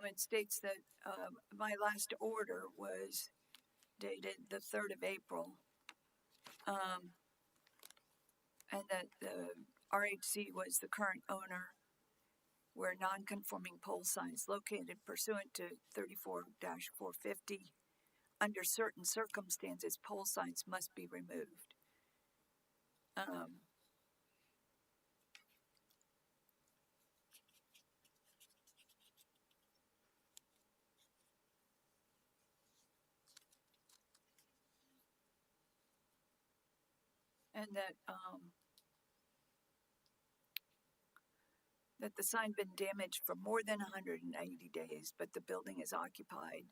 It states that my last order was dated the 3rd of April, and that the RHC was the current owner, where non-conforming pole signs located pursuant to 34-450. Under certain circumstances, pole signs must be removed. And that the sign been damaged for more than 180 days, but the building is occupied,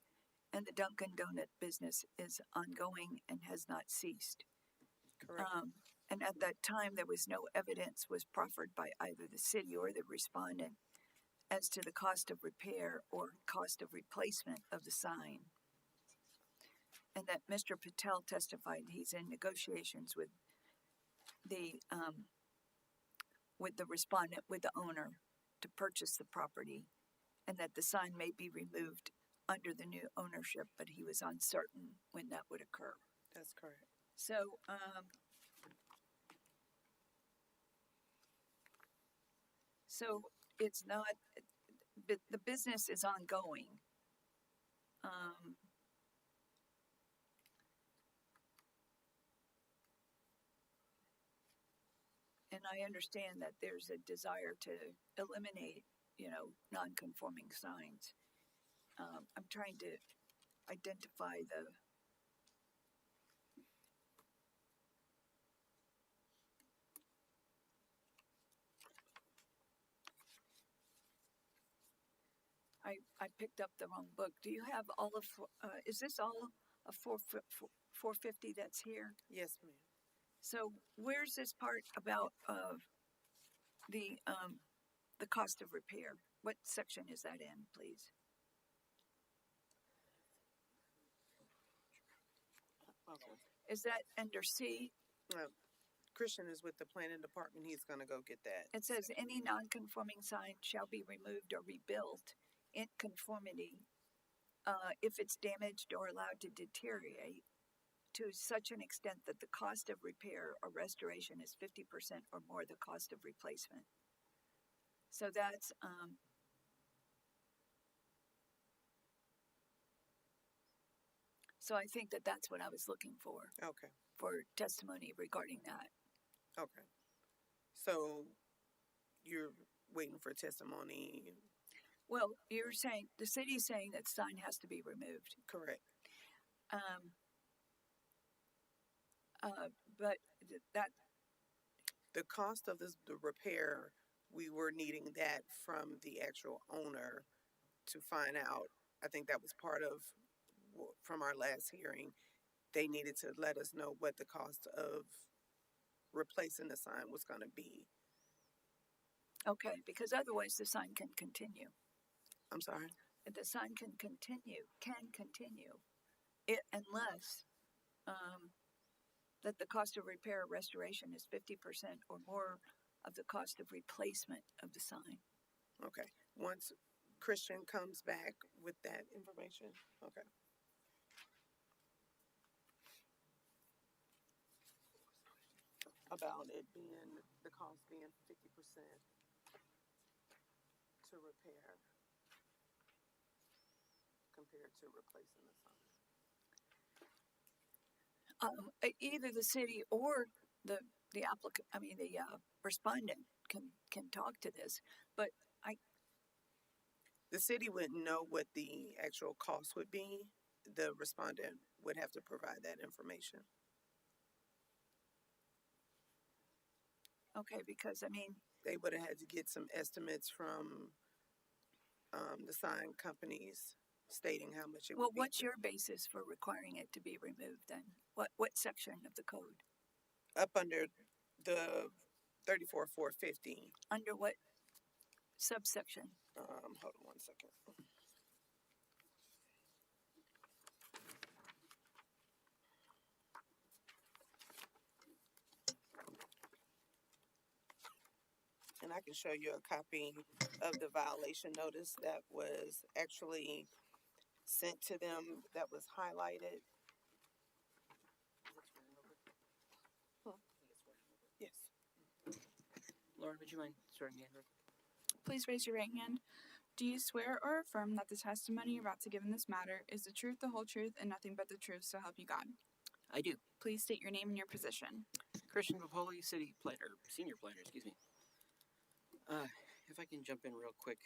and the Dunkin' Donut business is ongoing and has not ceased. Correct. And at that time, there was no evidence was proffered by either the city or the respondent as to the cost of repair or cost of replacement of the sign. And that Mr. Patel testified he's in negotiations with the respondent, with the owner, to purchase the property, and that the sign may be removed under the new ownership, but he was uncertain when that would occur. That's correct. So, it's not, the business is ongoing. And I understand that there's a desire to eliminate, non-conforming signs. I'm trying to identify I picked up the wrong book. Do you have all of, is this all of 450 that's here? Yes, ma'am. So where's this part about the cost of repair? What section is that in, please? Okay. Is that under C? Christian is with the planning department. He's going to go get that. It says any non-conforming sign shall be removed or rebuilt in conformity if it's damaged or allowed to deteriorate to such an extent that the cost of repair or restoration is 50% or more the cost of replacement. So that's so I think that that's what I was looking for. Okay. For testimony regarding that. Okay. So you're waiting for testimony? Well, you're saying, the city's saying that sign has to be removed. Correct. But that... The cost of the repair, we were needing that from the actual owner to find out. I think that was part of, from our last hearing, they needed to let us know what the cost of replacing the sign was going to be. Okay, because otherwise the sign can continue. I'm sorry? The sign can continue, unless that the cost of repair or restoration is 50% or more of the cost of replacement of the sign. Okay. Once Christian comes back with that information. Okay. About it being, the cost being 50% to repair compared to replacing the sign. Either the city or the applicant, the respondent can talk to this, but the city wouldn't know what the actual cost would be. The respondent would have to provide that information. Okay, because they would have had to get some estimates from the sign companies stating how much it would be. Well, what's your basis for requiring it to be removed then? What section of the code? Up under the 34-450. Under what subsection? Hold on one second. And I I can show you a copy of the violation notice that was actually sent to them, that was highlighted. Yes. Lauren, would you mind swearing me in? Please raise your right hand. Do you swear or affirm that the testimony you're about to give in this matter is the truth, the whole truth, and nothing but the truth, so help you God? I do. Please state your name and your position. Christian Vapoli, city planner, senior planner, excuse me. If I can jump in real quick.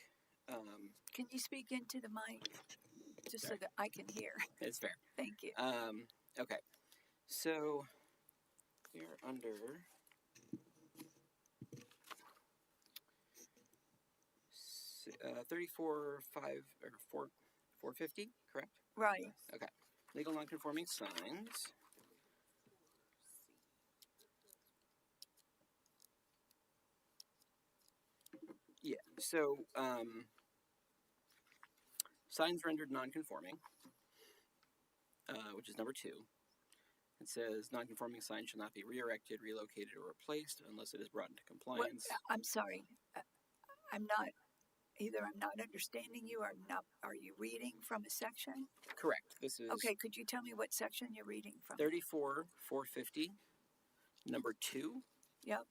Can you speak into the mic just Sorry. so that I can hear? It's fair. Thank you. Okay. So, we're under 450, correct? Right. Okay. Legal non-conforming signs. Yeah, so signs rendered non-conforming, which is number 2. It says non-conforming signs shall not be re-erected, relocated, or replaced unless it is brought into compliance. I'm sorry. I'm not understanding you, or I'm not. Are you reading from a section? Correct. This is Okay, could you tell me what section you're reading from? 34-450, number 2. Yep.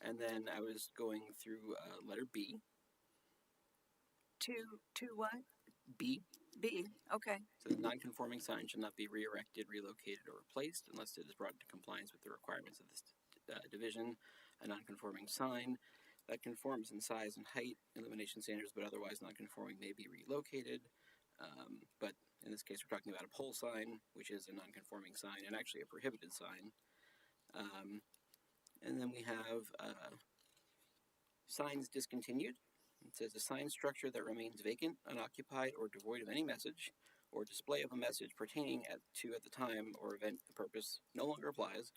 And then I was going through letter B. To what? B. B. Okay. So the non-conforming sign shall not be re-erected, relocated, or replaced unless it is brought into compliance with the requirements of this division. A non-conforming sign that conforms in size and height, illumination standards, but otherwise non-conforming may be relocated. But in this case, we're talking about a pole sign, which is a non-conforming sign and actually a prohibited sign. And then we have signs discontinued. It says a sign structure that remains vacant, unoccupied, or devoid of any message or display of a message pertaining to at the time or event the purpose no longer applies,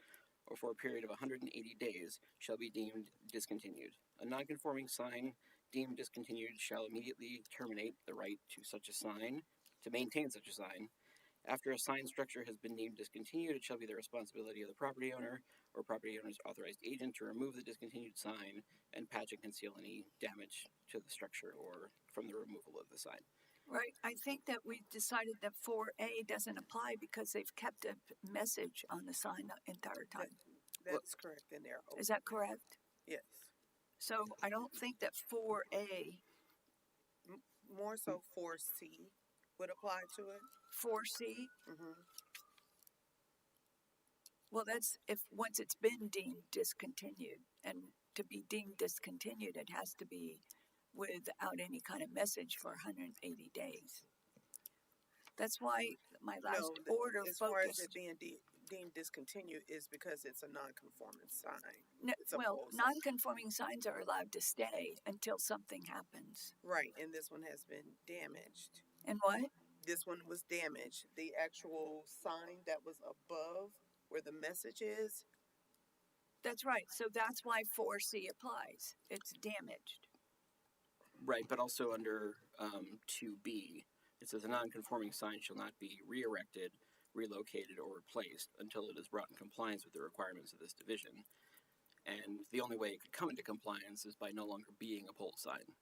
or for a period of 180 days shall be deemed discontinued. A non-conforming sign deemed discontinued shall immediately terminate the right to maintain such a sign. After a sign structure has been deemed discontinued, it shall be the responsibility of the property owner or property owner's authorized agent to remove the discontinued sign and patch and conceal any damage to the structure or from the removal of the sign. Right. I think that we decided that 4A doesn't apply because they've kept a message on the sign the entire time. That's correct in there. Is that correct? Yes. So I don't think that 4A, More so 4C would apply to it. 4C, Mm-hmm. well, that's if once it's been deemed discontinued, and to be deemed discontinued, it has to be without any kind of message for 180 days. That's why my last order as far as focused. it being deemed discontinued is because it's a non-conforming sign. No, It's a well, pole sign. non-conforming signs are allowed to stay until something happens. Right, and this one has been damaged. And what? This one was damaged. The actual sign that was above where the message is. That's right. So that's why 4C applies. It's damaged. Right, but also under 2B, it says a non-conforming sign shall not be re-erected, relocated, or replaced until it is brought in compliance with the requirements of this division. And the only way it could come into compliance is by no longer being a pole sign.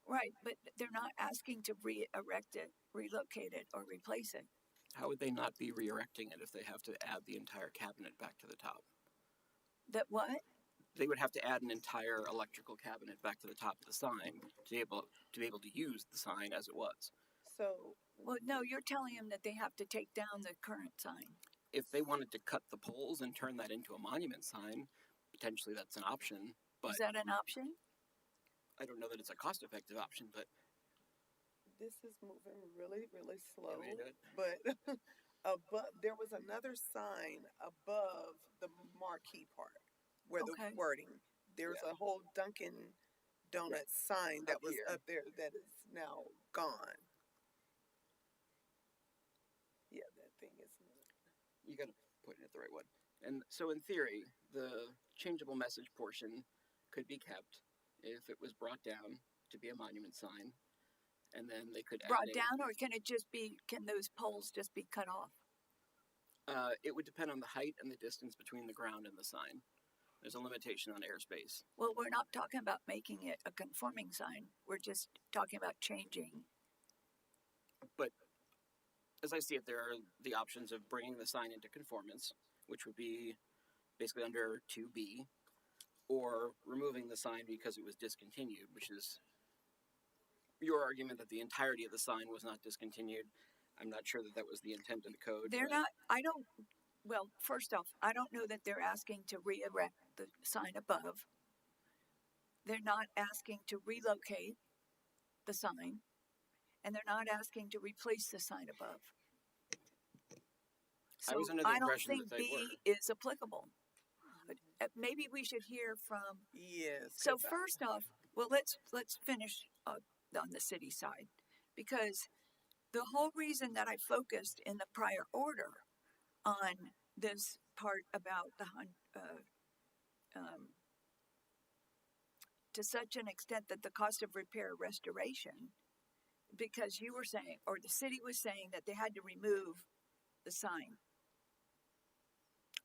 Right, but they're not asking to re-erect it, relocate it, or replace it. How would they not be re-erecting it if they have to add the entire cabinet back to the top? That what? They would have to add an entire electrical cabinet back to the top of the sign to be able to use the sign as it was. So, Well, no, you're telling them that they have to take down the current sign. If they wanted to cut the poles and turn that into a monument sign, potentially that's an option. But Is that an option? I don't know that it's a cost-effective option, but this is moving really, really slow. want me to do it? But there was another sign above the marquee part where Okay. the wording. There's a whole Dunkin' Donuts sign that Up was here. up there that is now gone. Yeah, that thing is. You got to point it at the right one. And so in theory, the changeable message portion could be kept if it was brought down to be a monument sign. And then they could Brought add down, or can those poles just be cut off? It would depend on the height and the distance between the ground and the sign. There's a limitation on airspace. Well, we're not talking about making it a conforming sign. We're just talking about changing. But as I see it, there are the options of bringing the sign into conformance, which would be basically under 2B, or removing the sign because it was discontinued, which is your argument that the entirety of the sign was not discontinued. I'm not sure that that was the intent of the code. They're but not, I don't, well, first off, I don't know that they're asking to re-erect the sign above. They're not asking to relocate the sign, and they're not asking to replace the sign above. So I was under the I don't impression think that they B were. is applicable. But maybe we should hear from. Yes. So 'cause first off, well, let's finish on the city side, because the whole reason that I focused in the prior order on this part about the to such an extent that the cost of repair restoration, because you were saying, or the city was saying, that they had to remove the sign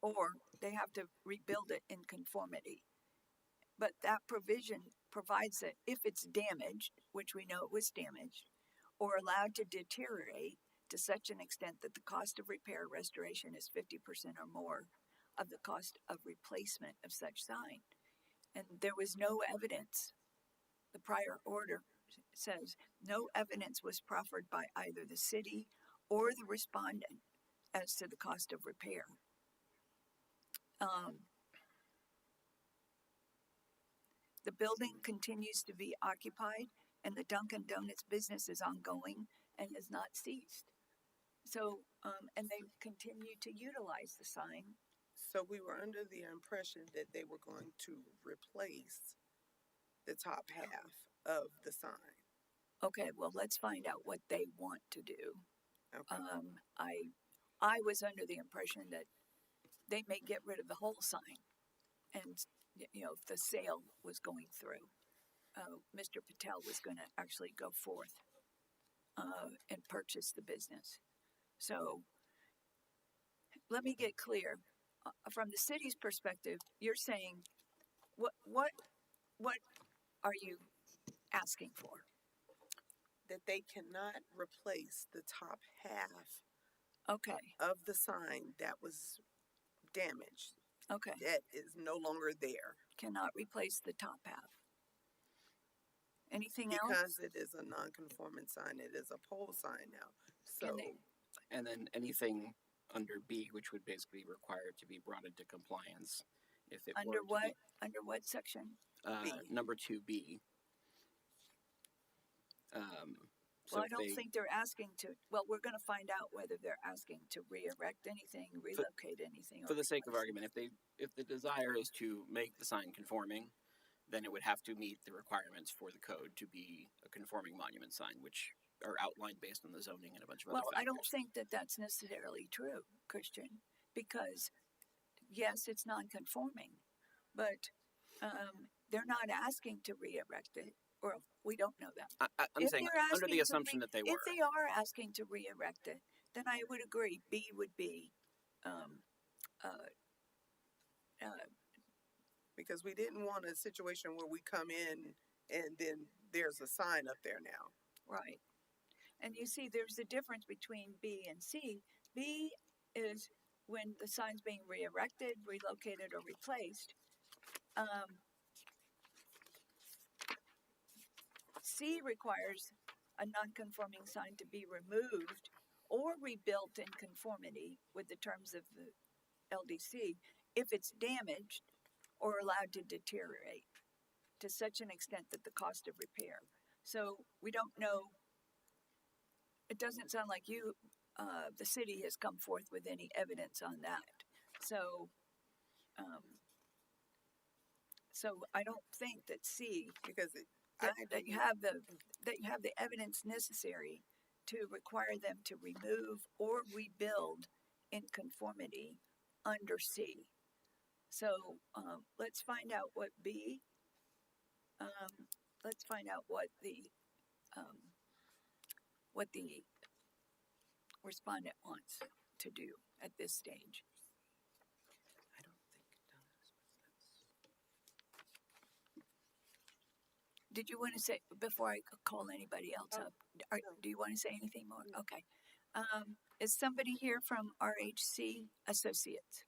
or they have to rebuild it in conformity. But that provision provides that if it's damaged, which we know it was damaged, or allowed to deteriorate to such an extent that the cost of repair or restoration is 50% or more of the cost of replacement of such sign. And there was no evidence. The prior order says no evidence was proffered by either the city or the respondent as to the cost of repair. The building continues to be occupied, and the Dunkin' Donuts business is ongoing and has not ceased. So, and they continue to utilize the sign. So we were under the impression that they were going to replace the top half of the sign. Okay, well, let's find out what they want to do. Okay. I was under the impression that they may get rid of the whole sign, and if the sale was going through, Mr. Patel was going to actually go forth and purchase the business. So let me get clear. From the city's perspective, you're saying, what are you asking for? That they cannot replace the top half Okay, of the sign that was damaged. okay. That is no longer there Cannot replace the top half. Anything because else? it is a non-conforming sign. It is a pole sign now. So Can they, And then anything under B, which would basically require it to be brought into compliance if it under were to what? Under what section? B. number 2B. So Well, I don't they, think they're asking to. Well, we're going to find out whether they're asking to re-erect anything, relocate anything. for the sake of replace argument, if the desire is to make the sign conforming, then it would have to meet the requirements for the code to be a conforming monument sign, which are outlined based on the zoning and a bunch of Well, other I don't factors. think that that's necessarily true, Christian, because yes, it's non-conforming, but they're not asking to re-erect it, or we don't know that. I'm If saying they're under the asking to assumption that they were. If they are asking to re-erect it, then I would agree. B would be, because we didn't want a situation where we come in and then there's a sign up there now. right. And you see, there's a difference between B and C. B is when the sign's being re-erected, relocated, or replaced. C requires a non-conforming sign to be removed or rebuilt in conformity with the terms of the LDC if it's damaged or allowed to deteriorate to such an extent that the cost of repair. So we don't know. It doesn't sound like the city has come forth with any evidence on that. So, so I don't think that C Because that you have the evidence necessary to require them to remove or rebuild in conformity under C. So let's find out what B. Let's find out what the respondent wants to do at this stage. I don't think it does. did you want to say, before I call anybody else Oh, up, no. do you want to say anything more? No. Okay. Is somebody here from RHC Associates?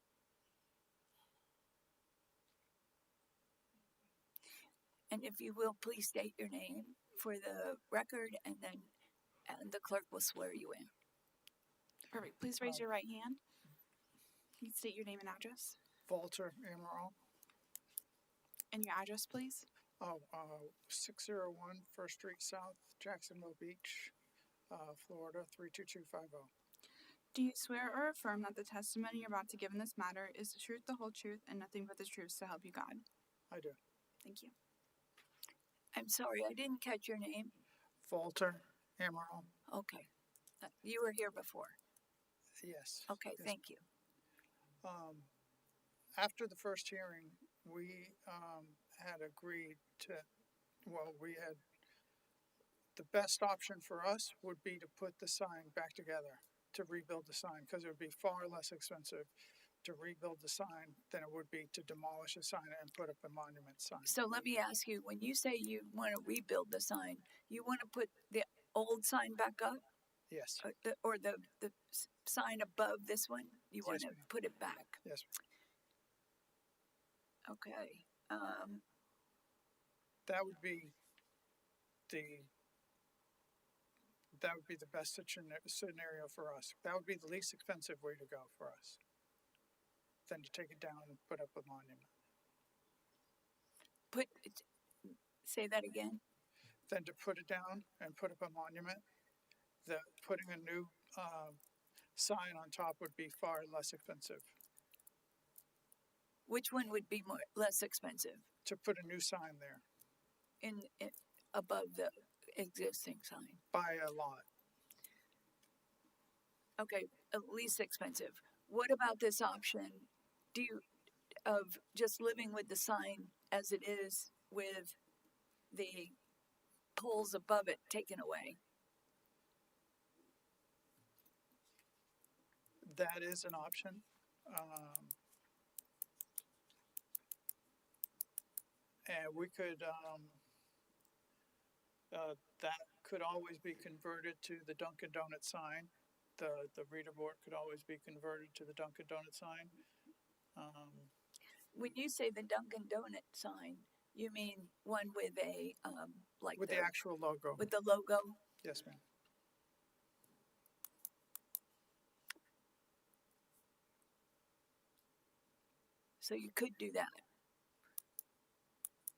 And if you will, please state your name for the record, and then the clerk will swear you in. Perfect. Please raise your right hand. You can state your name and address. Walter Amaral. And your address, please. 601 First Street South, Jacksonville Beach, Florida 32250. Do you swear or affirm that the testimony you're about to give in this matter is the truth, the whole truth, and nothing but the truth, so help you God? I do. Thank you. I'm sorry, I didn't catch your name. Walter Amaral. Okay. You were here before. Yes. Okay, Yes. thank you. After the first hearing, we had agreed to, the best option for us would be to put the sign back together, to rebuild the sign, because it would be far less expensive to rebuild the sign than it would be to demolish a sign and put up a monument sign. So let me ask you, when you say you want to rebuild the sign, you want to put the old sign back up? Yes. Or the sign above this one? You want Yes, to ma'am. put it back? Yes. Okay. That would be the best scenario for us. That would be the least expensive way to go for us than to take it down and put up a monument. Say that again. Than to put it down and put up a monument, putting a new sign on top would be far less expensive. Which one would be less expensive? To put a new sign there In above the existing sign. by a lot. Okay, least expensive. What about this option? Of just living with the sign as it is with the poles above it taken away? That is an option. And we could, that could always be converted to the Dunkin' Donut sign. The reader board could always be converted to the Dunkin' Donut sign. When you say the Dunkin' Donut sign, you mean one with a like With the actual logo. with the logo? Yes, ma'am. So you could do that.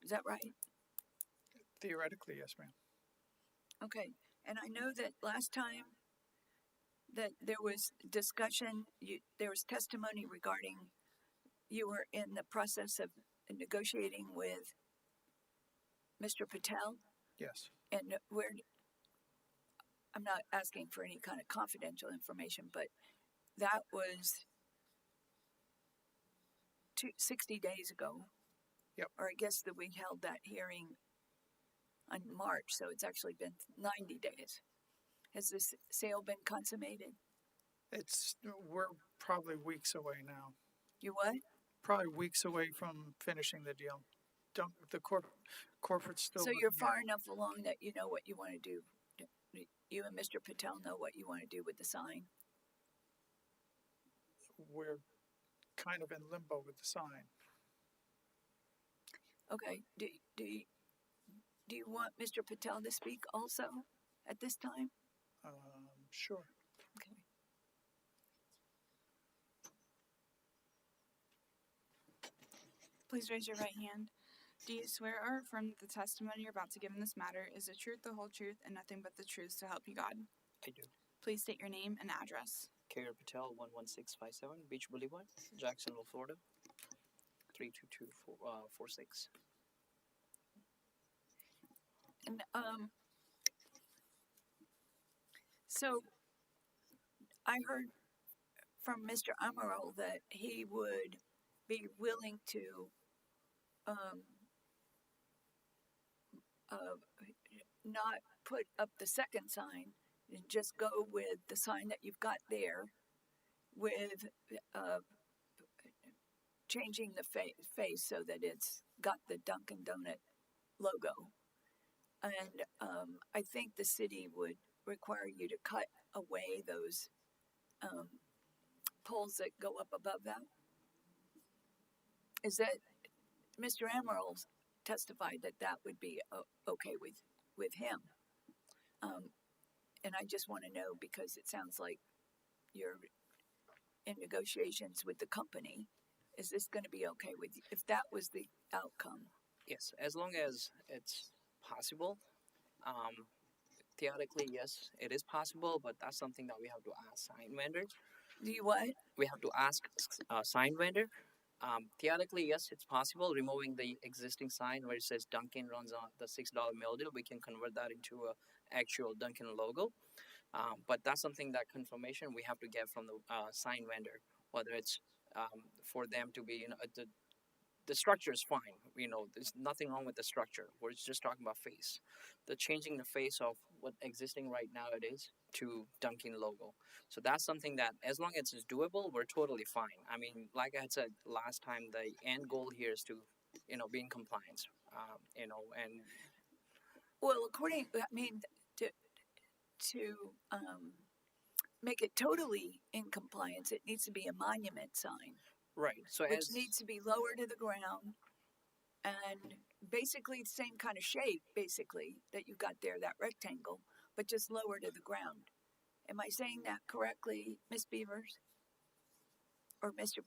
Is that right? Theoretically, yes, ma'am. Okay. And I know that last time that there was discussion, there was testimony regarding you were in the process of negotiating with Mr. Patel, Yes. and I'm not asking for any kind of confidential information, but that was 60 days ago. Yep. Or I guess that we held that hearing on March, so it's actually been 90 days. Has this sale been consummated? We're probably weeks away now. You what? Probably weeks away from finishing the deal. The corporate's still. So you're looking at far enough along that you know what you want to do. You and Mr. Patel know what you want to do with the sign. We're kind of in limbo with the sign. Okay. Do you want Mr. Patel to speak also at this time? Sure. Okay. Please raise your right hand. Do you swear or affirm that the testimony you're about to give in this matter is the truth, the whole truth, and nothing but the truth, so help you God? I do. Please state your name and address. Carrier Patel, 11657, Beach Boulevard, Jacksonville, Florida, 32246. And so I heard from Mr. Amaral that he would be willing to not put up the second sign and just go with the sign that you've got there with changing the face so that it's got the Dunkin' Donut logo. And I think the city would require you to cut away those poles that go up above that. Is that Mr. Emerald testified that that would be okay with him? And I just want to know because it sounds like you're in negotiations with the company. Is this going to be okay with you if that was the outcome? Yes, as long as it's possible. Theoretically, yes, it is possible, but that's something that we have to ask sign vendor. Do you what? We have to ask sign vendor. Theoretically, yes, it's possible. Removing the existing sign where it says Dunkin' runs on the $6 meal deal, we can convert that into a actual Dunkin' logo. But that's something that confirmation we have to get from the sign vendor, whether it's for them to be, the structure is fine. There's nothing wrong with the structure. We're just talking about face. The changing the face of what existing right now it is to Dunkin' logo. So that's something that as long as it's doable, we're totally fine. I mean, like I had said last time, the end goal here is to, be in compliance. And Well, to make it totally in compliance, it needs to be a monument sign, right. So which needs to be lower to the ground and basically the same kind of shape, basically that you got there, that rectangle, but just lower to the ground. Am I saying that correctly, Miss Beavers, or Mr.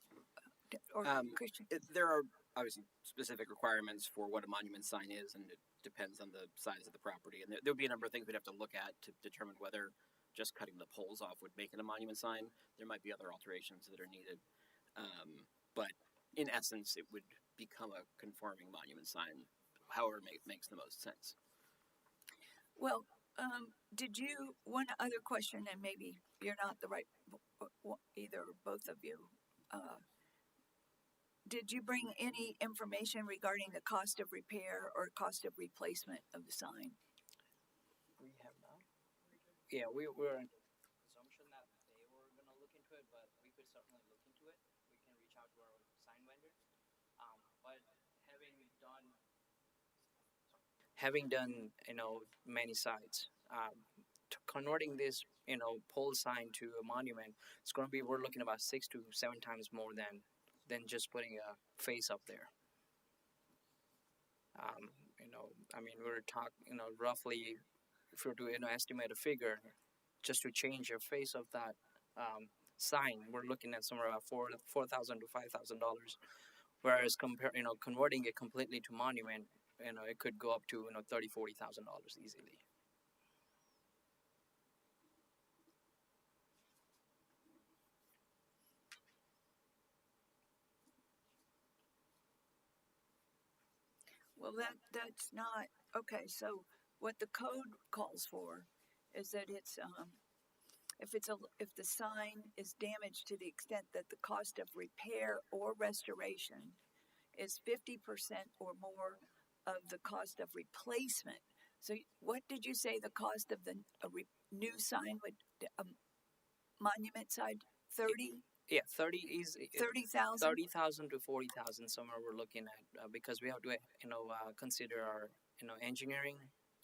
or Christian? There are obviously specific requirements for what a monument sign is, and it depends on the size of the property. And there would be a number of things we'd have to look at to determine whether just cutting the poles off would make it a monument sign. There might be other alterations that are needed. But in essence, it would become a conforming monument sign, however it makes the most sense. Well, one other question, and maybe you're not the right, either or both of you. Did you bring any information regarding the cost of repair or cost of replacement of the sign? we have not. Yeah, we were in assumption that they were going to look into it, but we could certainly look into it. We can reach out to our sign vendor. But having done many sites, converting this pole sign to a monument, it's going to be, we're looking about 6 to 7 times more than just putting a face up there. I mean, we're talking, roughly, if we're to estimate a figure, just to change your face of that sign, we're looking at somewhere about $4,000 to $5,000. Whereas converting it completely to monument, it could go up to $30,000-$40,000 easily. Well, that's not okay. So what the code calls for is that it's if the sign is damaged to the extent that the cost of repair or restoration is 50% or more of the cost of replacement. So what did you say the cost of the new sign would monument sign? 30? Yeah, 30,000 to 40,000 somewhere we're looking at, because we have to consider our engineering.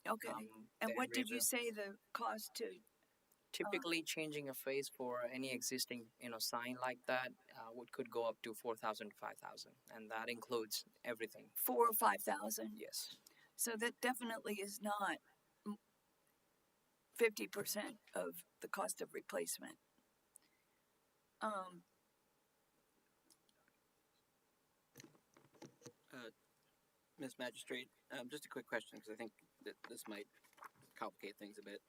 Okay. And what did you say the cost to? Typically, changing a face for any existing sign like that could go up to 4,000 to 5,000, and that includes everything. 4,000 or 5,000. Yes. So that definitely is not 50% of the cost of replacement. Ms. Magistrate, just a quick question, because I think that this might complicate things a bit.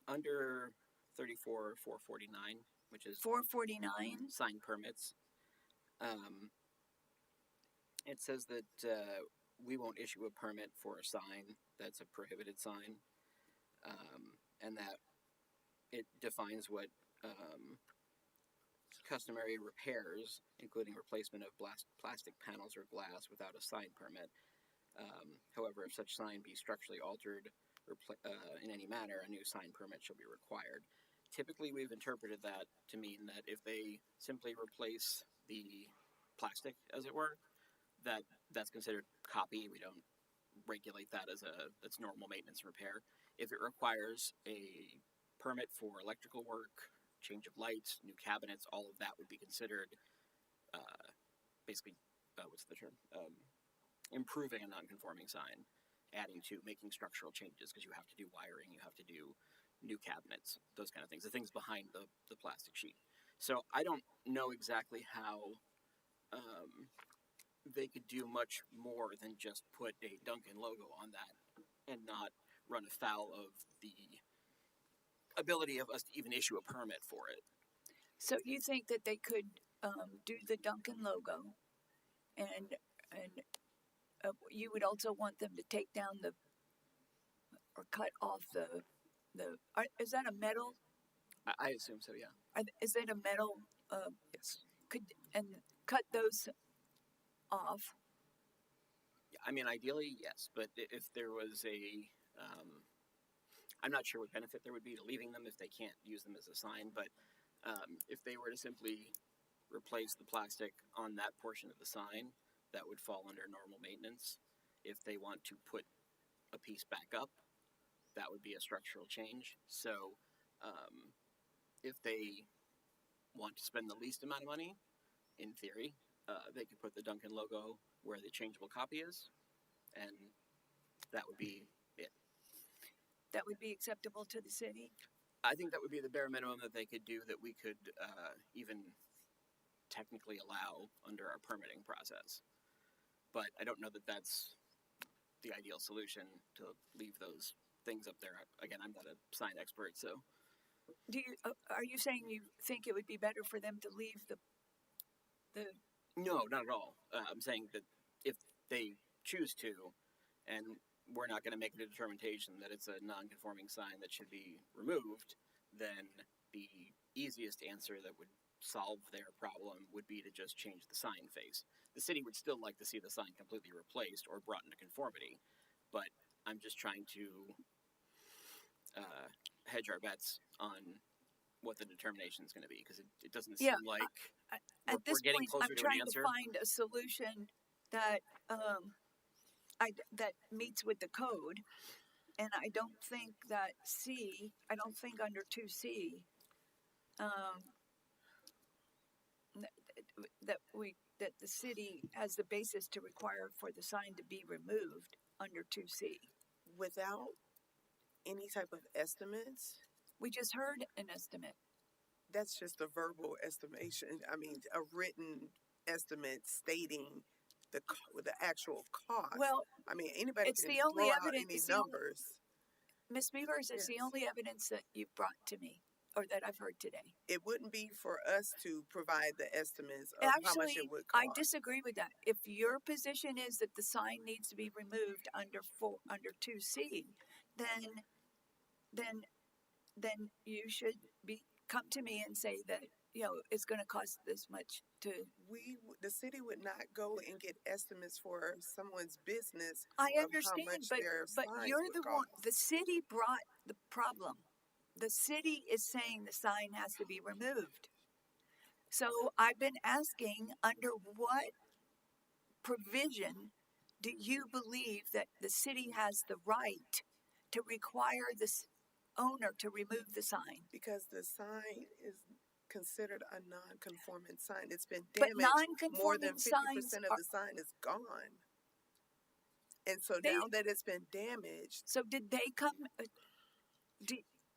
Under 34,449, which is 449. sign permits, it says that we won't issue a permit for a sign that's a prohibited sign, and that it defines what customary repairs, including replacement of plastic panels or glass without a sign permit. However, if such sign be structurally altered in any manner, a new sign permit shall be required. Typically, we've interpreted that to mean that if they simply replace the plastic, as it were, that's considered copy. We don't regulate that as that's normal maintenance and repair. If it requires a permit for electrical work, change of lights, new cabinets, all of that would be considered basically what's the term? Improving a non-conforming sign, adding to making structural changes because you have to do wiring, you have to do new cabinets, those kind of things, the things behind the plastic sheet. So I don't know exactly how they could do much more than just put a Dunkin' logo on that and not run afoul of the ability of us to even issue a permit for it. So you think that they could do the Duncan logo, and you would also want them to take down or cut off is that a metal? I assume so, yeah. Is it a metal? Yes. And cut those off. Yeah, I mean, ideally, yes, but if there was I'm not sure what benefit there would be to leaving them if they can't use them as a sign, but if they were to simply replace the plastic on that portion of the sign, that would fall under normal maintenance. If they want to put a piece back up, that would be a structural change. So if they want to spend the least amount of money, in theory, they could put the Dunkin' logo where the changeable copy is, and that would be it. That would be acceptable to the city? I think that would be the bare minimum that they could do that we could even technically allow under our permitting process. But I don't know that that's the ideal solution to leave those things up there. Again, I'm not a sign expert, so. Are you saying you think it would be better for them to leave the No, not at all. I'm saying that if they choose to, and we're not going to make a determination that it's a non-conforming sign that should be removed, then the easiest answer that would solve their problem would be to just change the sign face. The city would still like to see the sign completely replaced or brought into conformity, but I'm just trying to hedge our bets on what the determination is going to be, because it doesn't seem like at this we're getting point, closer I'm to trying an answer. to find a solution that that meets with the code, and I don't think that I don't think under 2C that the city has the basis to require for the sign to be removed under 2C. Without any type of estimates, We just heard an estimate. that's just a verbal estimation. I mean, a written estimate stating the actual cost. Well, I mean, anybody it's can the only throw out evidence. any It's the only, numbers. Ms. Beavers, it's the Yes. only evidence that you've brought to me or that I've heard today. It wouldn't be for us to provide the estimates of how much Actually, it would I cost. disagree with that. If your position is that the sign needs to be removed under 2C, then you should come to me and say that it's going to cost this much to. The city would not go and get estimates for someone's business I of how understand, much but their signs you're would the one. cost. The city brought the problem. The city is saying the sign has to be removed. So I've been asking, under what provision do you believe that the city has the right to require this owner to remove the sign? Because the sign is considered a non-conforming sign. It's been But damaged. More than non-conforming 50% signs of the sign is gone. And so now that it's been damaged, So did they come?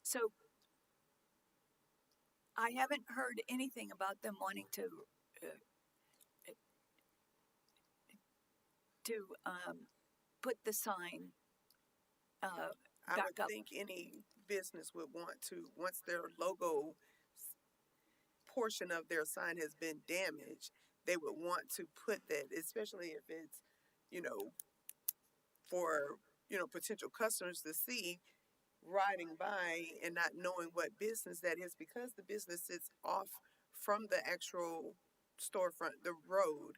So I haven't heard anything about them wanting to put the sign I back would up. think any business would want to, once their logo portion of their sign has been damaged, they would want to put that, especially if it's, for, potential customers to see riding by and not knowing what business that is, because the business sits off from the actual storefront, the road.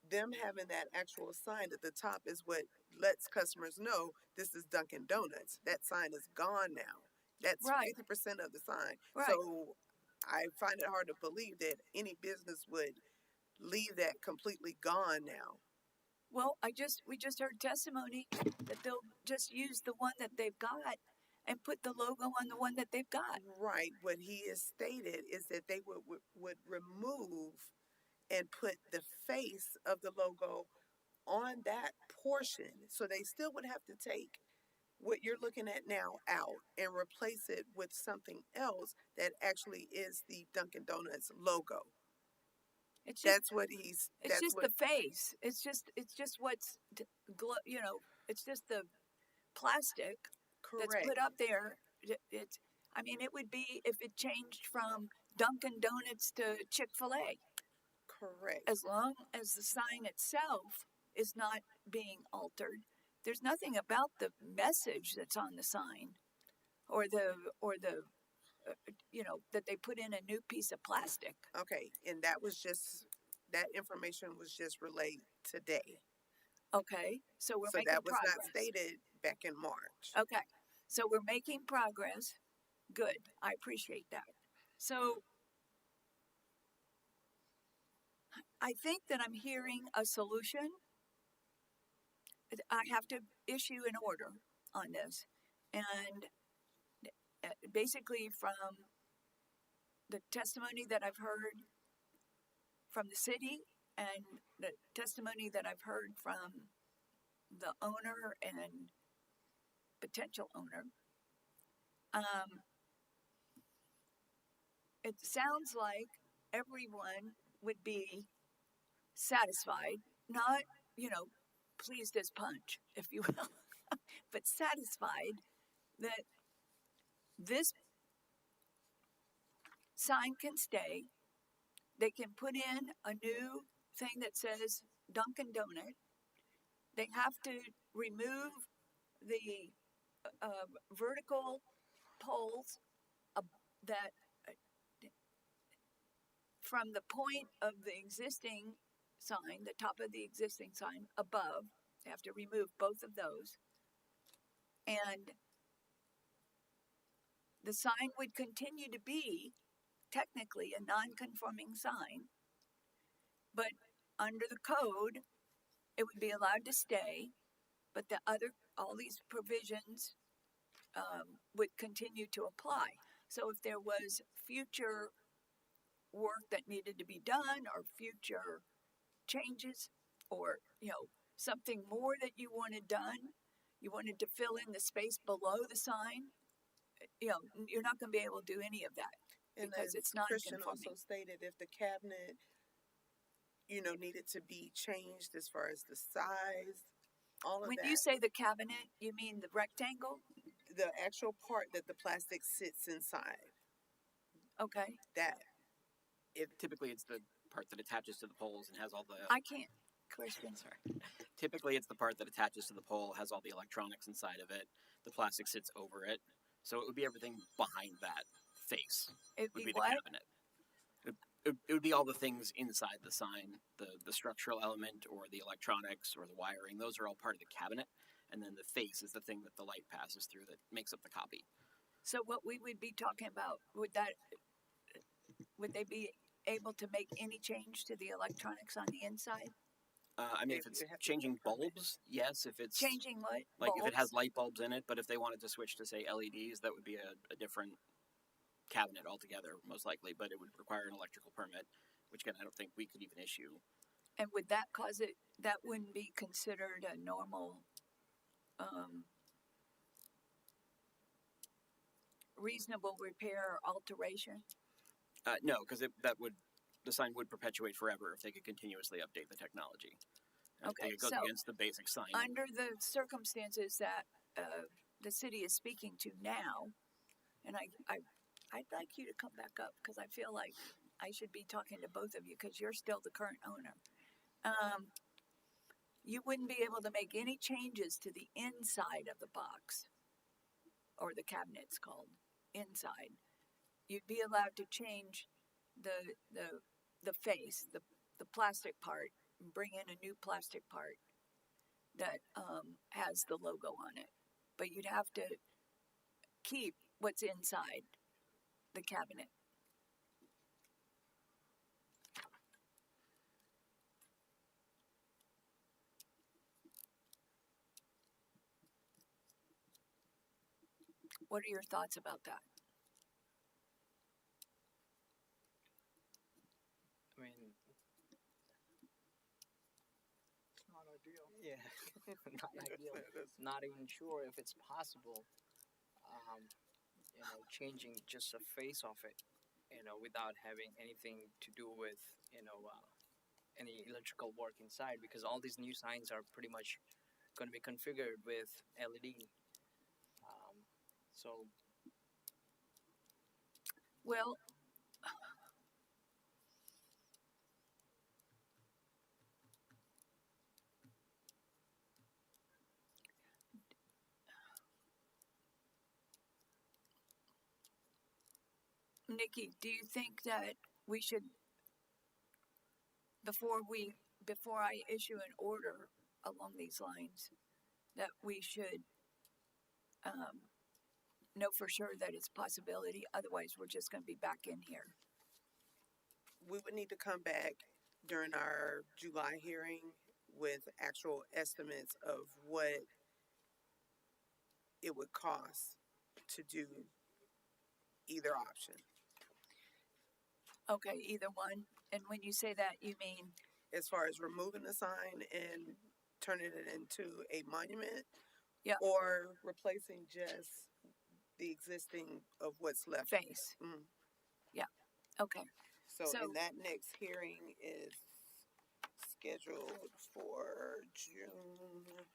Them having that actual sign at the top is what lets customers know this is Dunkin' Donuts. That sign is gone now. That's Right. 50% of the sign. Right. So I find it hard to believe that any business would leave that completely gone now. Well, we just heard testimony that they'll just use the one that they've got and put the logo on the one that they've got. Right. What he has stated is that they would remove and put the face of the logo on that portion. So they still would have to take what you're looking at now out and replace it with something else that actually is the Dunkin' Donuts logo. It's just That's what he's. it's That's just what. the face. It's just what's it's just the plastic that's Correct. put up there. It's I mean it would be if it changed from Dunkin' Donuts to Chick-fil-A. Correct. As long as the sign itself is not being altered, there's nothing about the message that's on the sign or the that they put in a new piece of plastic. Okay, and that information was just relayed today. Okay, so we're So making that was progress. not stated back in March. Okay, so we're making progress. Good, I appreciate that. So I think that I'm hearing a solution. I have to issue an order on this, and basically from the testimony that I've heard from the city and the testimony that I've heard from the owner and potential owner, it sounds like everyone would be satisfied, not, pleased as punch, if you will, but satisfied that this sign can stay. They can put in a new thing that says Dunkin' Donut. They have to remove the vertical poles that from the point of the existing sign, the top of the existing sign above. They have to remove both of those. And the sign would continue to be technically a non-conforming sign, but under the code, it would be allowed to stay, but all these provisions would continue to apply. So if there was future work that needed to be done or future changes or, something more that you wanted done, you wanted to fill in the space below the sign, you're not going to be able to do any of that And because as it's not Christian conforming. also stated, if the cabinet, needed to be changed as far as the size, all of When that. you say the cabinet, you mean the rectangle? The actual part that the plastic sits inside, Okay. that Typically, it's the part that attaches to the poles and has all the. I can't, Christian. Sorry. Typically, it's the part that attaches to the pole, has all the electronics inside of it. The plastic sits over it, so it would be everything behind that face. It'd Would be be the what? cabinet. It would be all the things inside the sign, the structural element or the electronics or the wiring. Those are all part of the cabinet, and then the face is the thing that the light passes through that makes up the copy. So what we would be talking about, would they be able to make any change to the electronics on the inside? If it's changing bulbs, yes. If it's Changing what? like if it has Bulbs? light bulbs in it, but if they wanted to switch to say LEDs, that would be a different cabinet altogether, most likely. But it would require an electrical permit, which again I don't think we could even issue. And would that cause it, that wouldn't be considered a normal reasonable repair or alteration? No, because the sign would perpetuate forever if they could continuously update the technology. I Okay, think it goes so against the basic sign. Under the circumstances that the city is speaking to now, and I'd like you to come back up because I feel like I should be talking to both of you because you're still the current owner. You wouldn't be able to make any changes to the inside of the box, or the cabinet's called inside. You'd be allowed to change the face, the plastic part, and bring in a new plastic part that has the logo on it. But you'd have to keep what's inside the cabinet. What are your thoughts about that? I mean, It's not ideal. yeah, not ideal. Not even sure if it's possible. Changing just the face of it, without having anything to do with, any electrical work inside, because all these new signs are pretty much going to be configured with LED. So Well, Nikki, do you think that we should, before I issue an order along these lines, that we should know for sure that it's a possibility? Otherwise, we're just going to be back in here. We would need to come back during our July hearing with actual estimates of what it would cost to do either option. Okay, either one. And when you say that, you mean, As far as removing the sign and turning it into a monument, yeah, or replacing just the existing of what's left. face. Mhm. Yeah. Okay. So, So- and that next hearing is scheduled for June.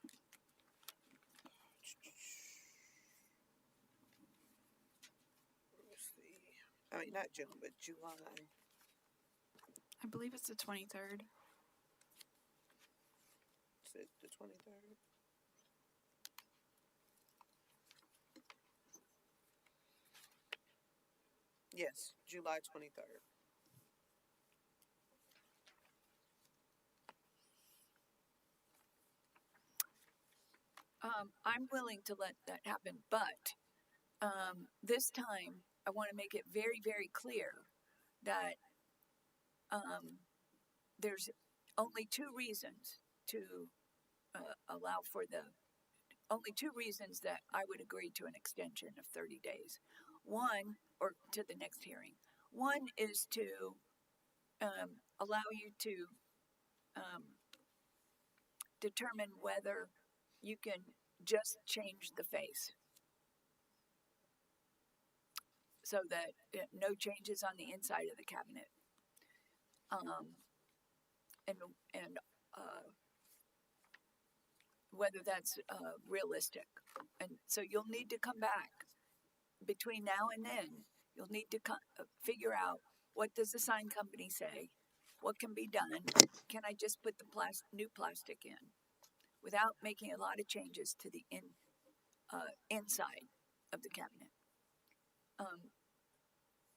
Let's see. I mean, not June, but July. I believe it's the 23rd. Is it the 23rd? Yes, July 23rd. I'm willing to let that happen, but this time I want to make it very, very clear that there's only two reasons to allow for only two reasons that I would agree to an extension of 30 days. One, or to the next hearing. One is to allow you to determine whether you can just change the face so that no changes on the inside of the cabinet. And whether that's realistic. And so you'll need to come back between now and then. You'll need to figure out, what does the sign company say? What can be done? Can I just put the new plastic in without making a lot of changes to the inside of the cabinet?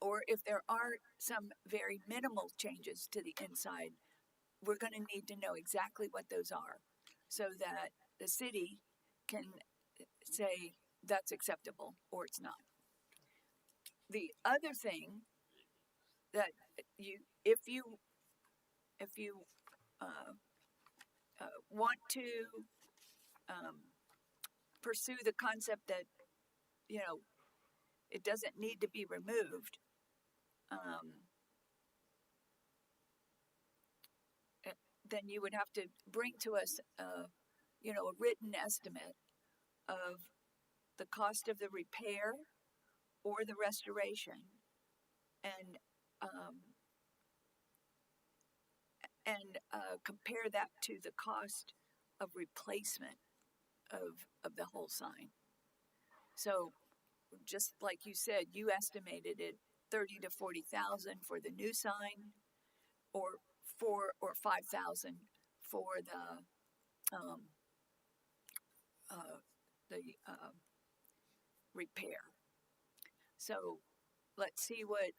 Or if there are some very minimal changes to the inside, we're going to need to know exactly what those are so that the city can say that's acceptable or it's not. The other thing that if you want to pursue the concept that it doesn't need to be removed, then you would have to bring to us a written estimate of the cost of the repair or the restoration, and compare that to the cost of replacement of the whole sign. So, just like you said, you estimated it 30 to 40,000 for the new sign, or 4 or 5,000 for the repair. So let's see what,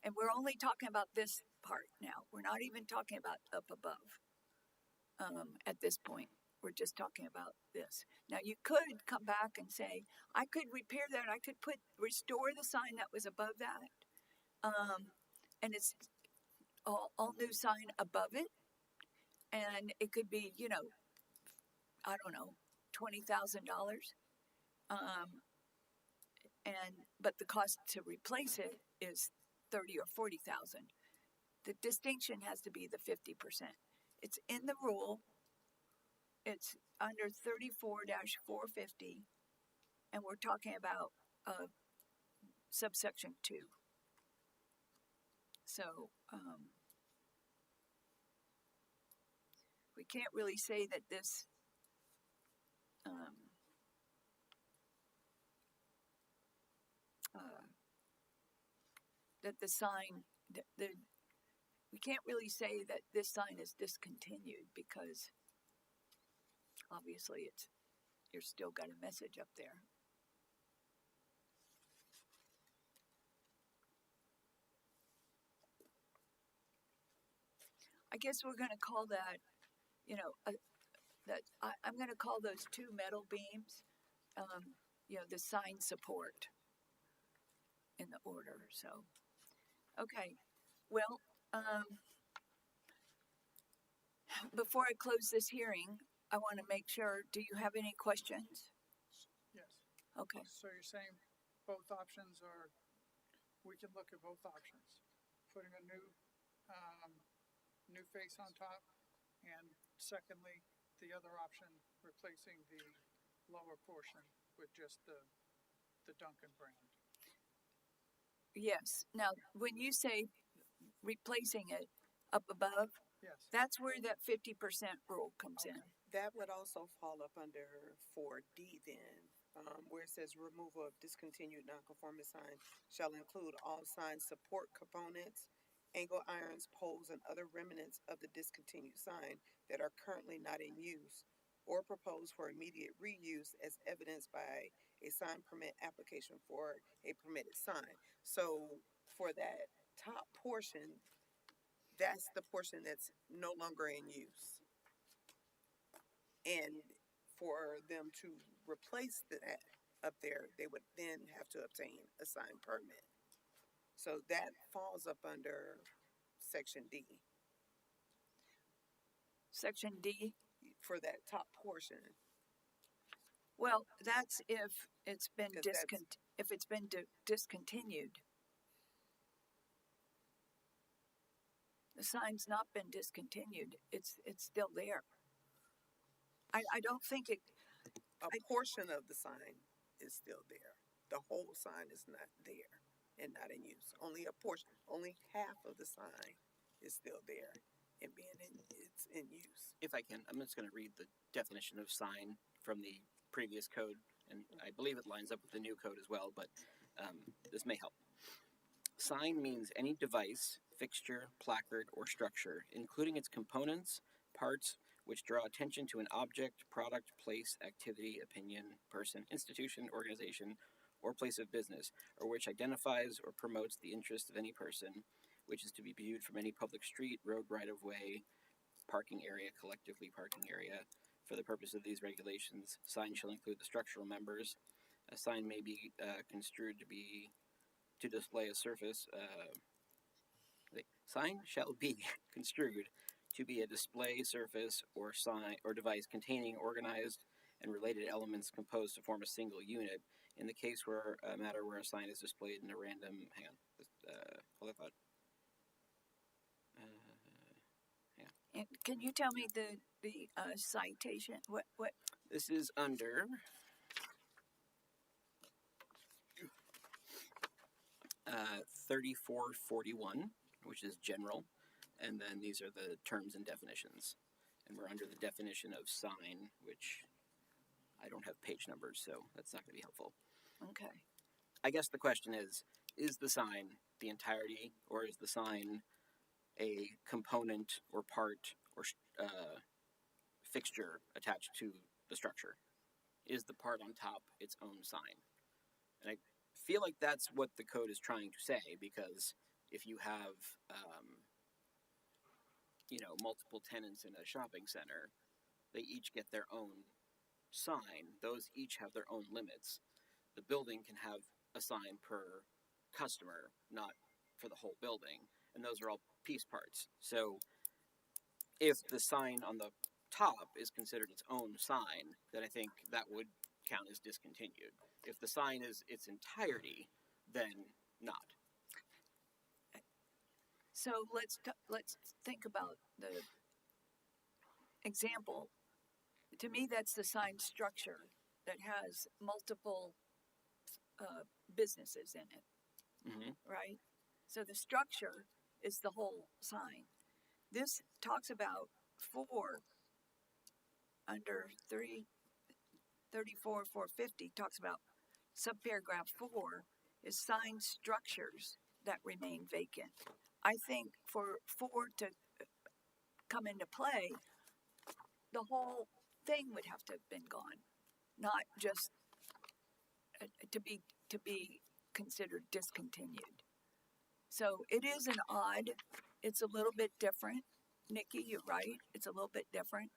and we're only talking about this part now. We're not even talking about up above at this point. We're just talking about this. Now you could come back and say, I could repair that. I could restore the sign that was above that. And it's all new sign above it. And it could be, I don't know, $20,000. but the cost to replace it is 30 or 40,000. The distinction has to be the 50%. It's in the rule. It's under 34-450, and we're talking about subsection 2. So we can't really say that this that the sign we can't really say that this sign is discontinued, because obviously you're still got a message up there. I guess we're going to call that, I'm going to call those 2 metal beams, the sign support in the order. So, okay. Well, before I close this hearing, I want to make sure, do you have any questions? Yes. Okay. So you're saying both options are, we can look at both options. Putting a new face on top, and secondly, the other option, replacing the lower portion with just the Duncan brand. Yes. Now, when you say replacing it up above, Yes. that's where that 50% rule comes in. That would also fall up under 4D then, where it says removal of discontinued nonconforming sign shall include all sign support components, angle irons, poles, and other remnants of the discontinued sign that are currently not in use or proposed for immediate reuse as evidenced by a sign permit application for a permitted sign. So for that top portion, that's the portion that's no longer in use. And for them to replace that up there, they would then have to obtain a sign permit. So that falls up under section D Section D. for that top portion. Well, that's if it's been 'Cause that's- discontinued. The sign's not been discontinued. It's still there. I don't think it. A portion of the sign is still there. The whole sign is not there and not in use. Only a portion, only half of the sign is still there and it's in use. If I can, I'm just going to read the definition of sign from the previous code, and I believe it lines up with the new code as well, but this may help. Sign means any device, fixture, placard, or structure, including its components, parts, which draw attention to an object, product, place, activity, opinion, person, institution, organization, or place of business, or which identifies or promotes the interest of any person, which is to be viewed from any public street, road, right-of-way, parking area, collectively parking area. For the purpose of these regulations, signs shall include the structural members. A sign may be construed to display a surface. Sign shall be construed to be a display surface or sign or device containing organized and related elements composed to form a single unit. In the case where a matter where a sign is displayed in a random, hold that thought. And can you tell me the citation? What? This is under 3441, which is general, and then these are the terms and definitions. And we're under the definition of sign, which I don't have page numbers, so that's not going to be helpful. Okay. I guess the question is the sign the entirety, or is the sign a component or part or fixture attached to the structure? Is the part on top its own sign? And I feel like that's what the code is trying to say, because if you have multiple tenants in a shopping center, they each get their own sign. Those each have their own limits. The building can have a sign per customer, not for the whole building, and those are all piece parts. So if the sign on the top is considered its own sign, then I think that would count as discontinued. If the sign is its entirety, then not. So let's think about the example. To me, that's the sign structure that has multiple businesses in it, Mm-hmm. right? So the structure is the whole sign. This talks about 4 under 450 talks about subparagraph 4 is sign structures that remain vacant. I think for 4 to come into play, the whole thing would have to have been gone, not just to be considered discontinued. So it is an odd. It's a little bit different. Nikki, you're right. It's a little bit different,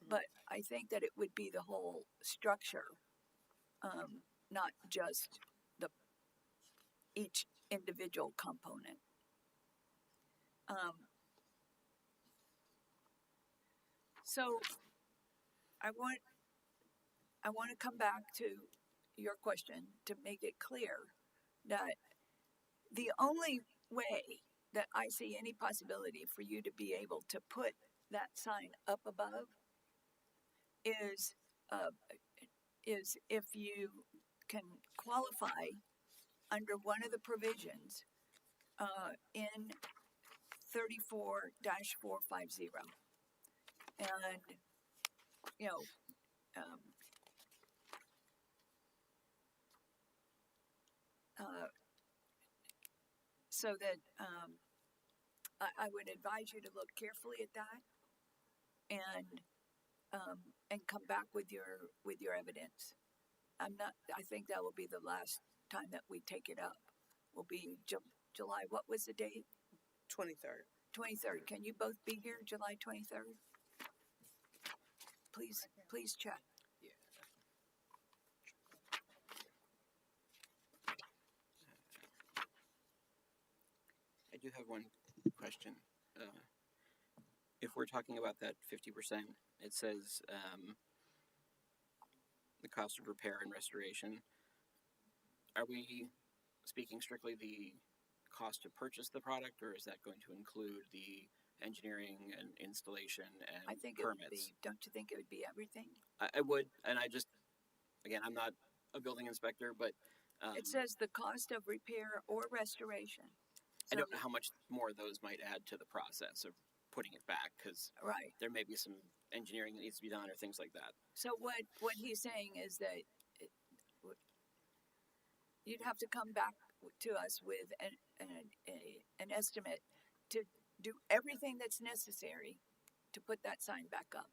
but I think that it would be the whole structure, not just the each individual component. So I want to come back to your question to make it clear that the only way that I see any possibility for you to be able to put that sign up above is uh, is if you can qualify under one of the provisions in 34-450, and you know um, uh, so that I would advise you to look carefully at that and come back with your evidence. I think that will be the last time that we take it up. Will be July. What was the date? 23rd. 23rd. Can you both be here July 23rd? Please check. I do have one question. If we're talking about that 50%, it says the cost of repair and restoration. Are we speaking strictly the cost to purchase the product, or is that going to include the engineering and installation and I think permits? it would be. Don't you think it would be everything? I would, and I just, again, I'm not a building inspector, but It says the cost of repair or restoration. I don't know how much more those might add to the process of putting it back, because Right. there may be some engineering that needs to be done or things like that. So what he's saying is that you'd have to come back to us with an estimate to do everything that's necessary to put that sign back up,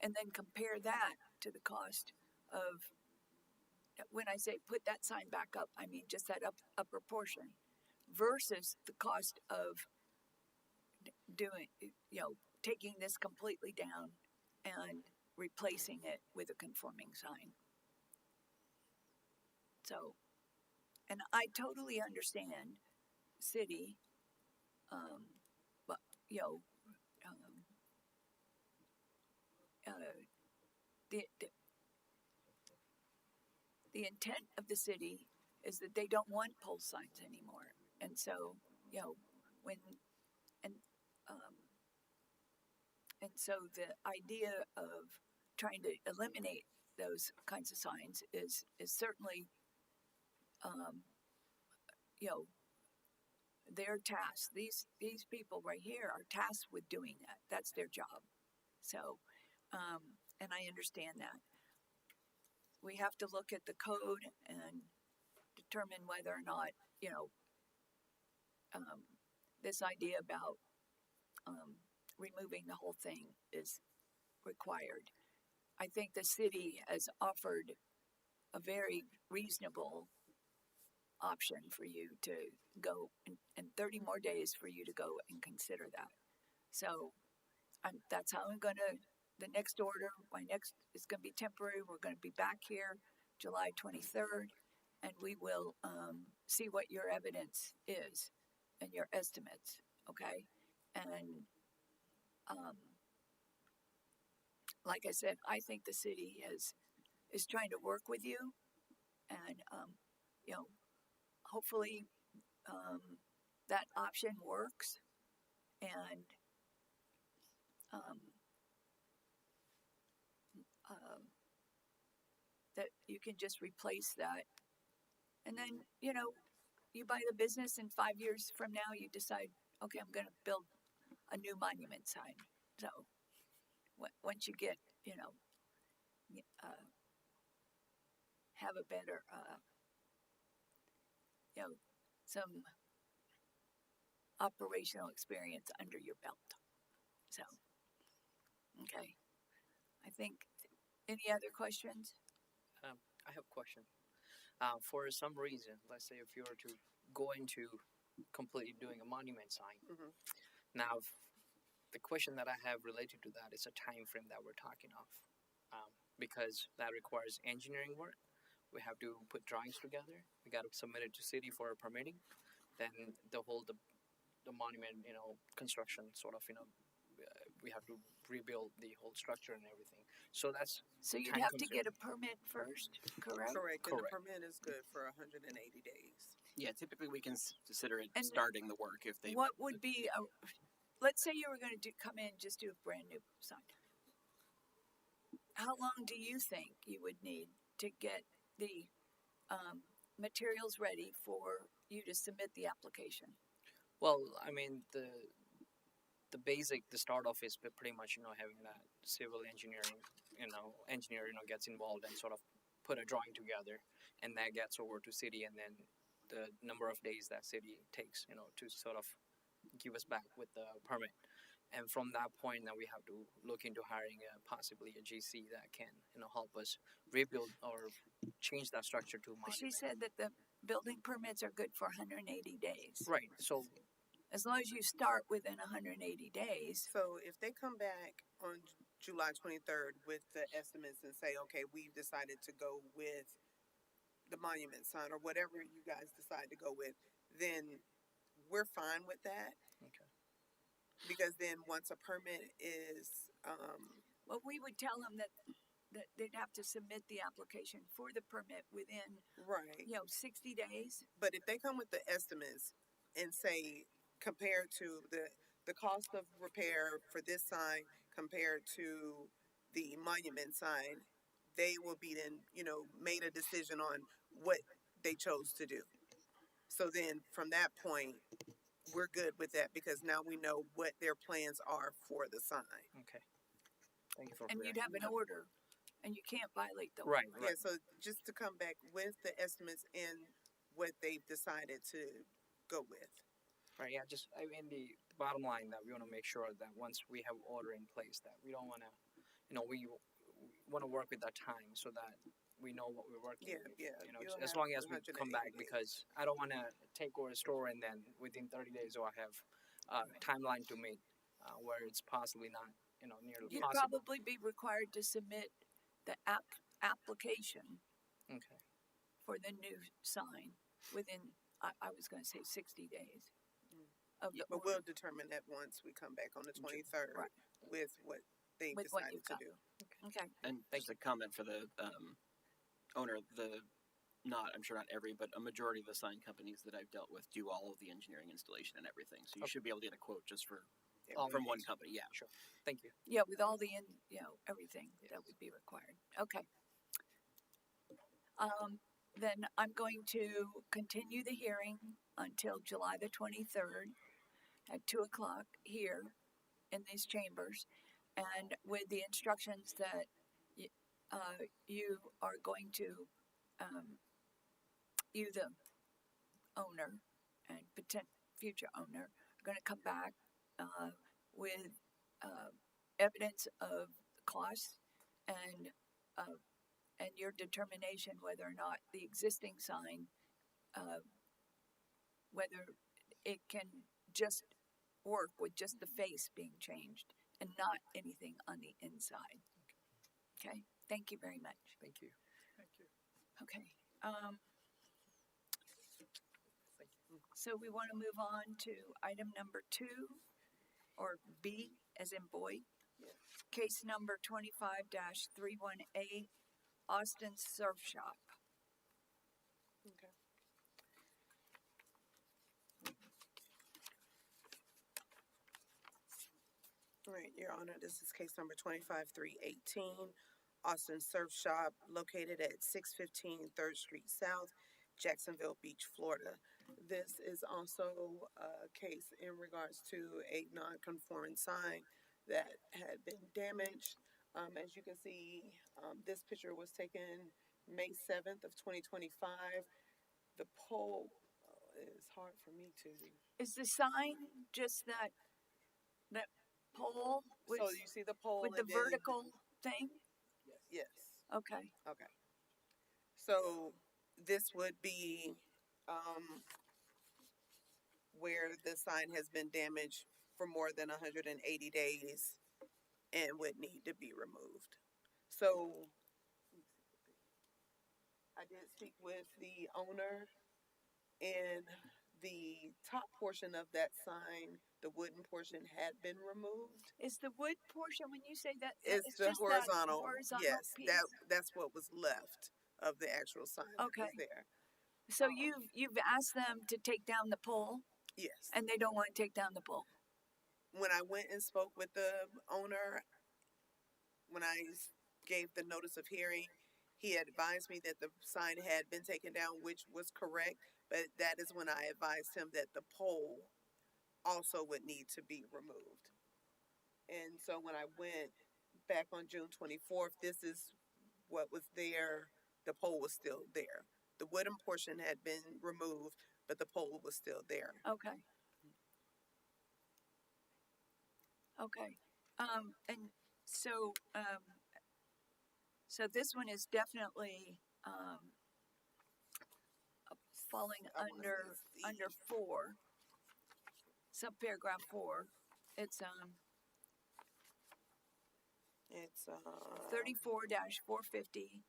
and then compare that to the cost of. When I say put that sign back up, I mean just that upper portion versus the cost of doing, taking this completely down and replacing it with a conforming sign. So, and I totally understand city, but um, uh, the the intent of the city is that they don't want pole signs anymore, and so when and um, and so the idea of trying to eliminate those kinds of signs is certainly um, you know their task. These people right here are tasked with doing that. That's their job. So and I understand that. We have to look at the code and determine whether or not this idea about removing the whole thing is required. I think the city has offered a very reasonable option for you to go and 30 more days for you to go and consider that. So that's how I'm going to, the next order, my next is going to be temporary. We're going to be back here July 23rd, and we will see what your evidence is and your estimates, okay? And like I said, I think the city is trying to work with you and hopefully that option works, and that you can just replace that, and then you buy the business, and 5 years from now you decide, okay, I'm going to build a new monument sign. So once you get have a better some operational experience under your belt. So okay, I think, any other questions? I have a question. For some reason, let's say if you were to go into completely doing a monument sign, Mhm. now the question that I have related to that is a time frame that we're talking of, because that requires engineering work. We have to put drawings together. We got to submit it to city for permitting. Then the monument, construction sort of, we have to rebuild the whole structure and everything. So that's So you'd time have to consuming. get a permit first, correct? Correct. And the Correct. permit is good for 180 days. Yeah, typically we can consider it And starting the work if they. What would be let's say you were going to come in and just do a brand new sign. How long do you think you would need to get the materials ready for you to submit the application? Well, I mean the start off is pretty much having that civil engineering, engineer gets involved and sort of put a drawing together, and that gets over to city, and then the number of days that city takes to sort of give us back with the permit. And from that point, now we have to look into hiring possibly a GC that can help us rebuild or change that structure to But she monument. said that the building permits are good for 180 days. Right. So As long as you start within 180 days. So if they come back on July 23rd with the estimates and say, okay, we've decided to go with the monument sign or whatever you guys decide to go with, then we're fine with that. okay. Because then once a permit is, Well, we would tell them that they'd have to submit the application for the permit within right. 60 days. But if they come with the estimates and say, compared to the cost of repair for this sign compared to the monument sign, they will be then, made a decision on what they chose to do. So then from that point, we're good with that because now we know what their plans are for the sign. Okay. Thank you for And you'd clarifying. have an order, and you can't violate the Right, order. Yeah, so just to come back with the estimates and what they've decided to go with. Right. Yeah. I mean, the bottom line that we want to make sure that once we have order in place, that we don't want to, we want to work with that time so that we know what we're working Yeah, with. yeah, you'll As have long as we 180 come back, days. because I don't want to take over a store and then within 30 days or I have a timeline to meet where it's possibly not, nearly You'd possible. probably be required to submit the application Okay. for the new sign within, I was going to say 60 days of the But order. we'll determine that once we come back on the 23rd Right. with what they've With what decided you've to got. do. Okay. And just a comment for the owner, I'm sure not every, but a majority of the sign companies that I've dealt with do all of the engineering, installation, and everything. So you Okay. should be able to get a quote just for All from the one things. company. Yeah. Sure. Thank you. Yeah, with all the everything that would be required. Okay. Then I'm going to continue the hearing until July the 23rd at 2:00 here in these chambers, and with the instructions that you are going to, you the owner and future owner, are going to come back with evidence of costs and your determination whether or not the existing sign, whether it can just work with just the face being changed and not anything on the inside. Okay, thank you very much. Thank you. Thank you. Okay, Thank you. so we want to move on to item number 2, or B as in boy. Yeah. Case number 25-31A, Austin Surf Shop. Okay. All right, Your Honor, this is case number 25-318, Austin Surf Shop, located at 615 3rd Street South, Jacksonville Beach, Florida. This is also a case in regards to a non-conforming sign that had been damaged. As you can see, this picture was taken May 7th of 2025. The pole is hard for me to. Is the sign just that pole with So you see the pole with the and then, vertical thing? yes. Okay. Okay. So this would be where the sign has been damaged for more than 180 days and would need to be removed. So I did speak with the owner, and the top portion of that sign, the wooden portion, had been removed. Is the wood portion when you say that? It's It's the just that horizontal. horizontal Yes, piece? that's what was left of the actual sign that was Okay. there. So you've asked them to take down the pole, Yes. and they don't want to take down the pole. When I went and spoke with the owner, when I gave the notice of hearing, he advised me that the sign had been taken down, which was correct, but that is when I advised him that the pole also would need to be removed. And so when I went back on June 24th, this is what was there. The pole was still there. The wooden portion had been removed, but the pole was still there. Okay. Okay. And so so this one is definitely falling I wanna say under it's E. under 4, subparagraph 4. It's It's 34-450,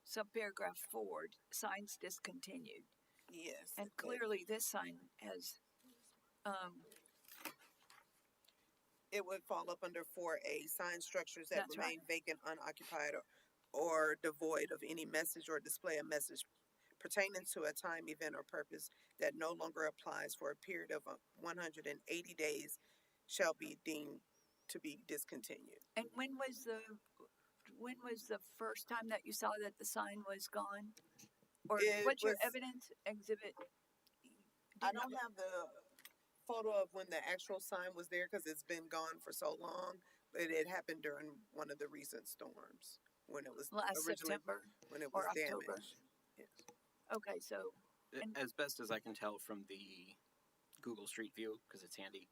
subparagraph 4, signs discontinued. yes. And clearly this sign has, It would fall up under 4A, sign structures that That's right. remain vacant, unoccupied, or devoid of any message or display a message pertaining to a time, event, or purpose that no longer applies for a period of 180 days shall be deemed to be discontinued. and when was the first time that you saw that the sign was gone? Or It what's your was- evidence exhibit? I don't have the photo of when the actual sign was there because it's been gone for so long, but it happened during one of the recent storms when it was Last originally September when it or was October? damaged. Yes. Okay, so And- As best as I can tell from the Google Street View, because it's handy,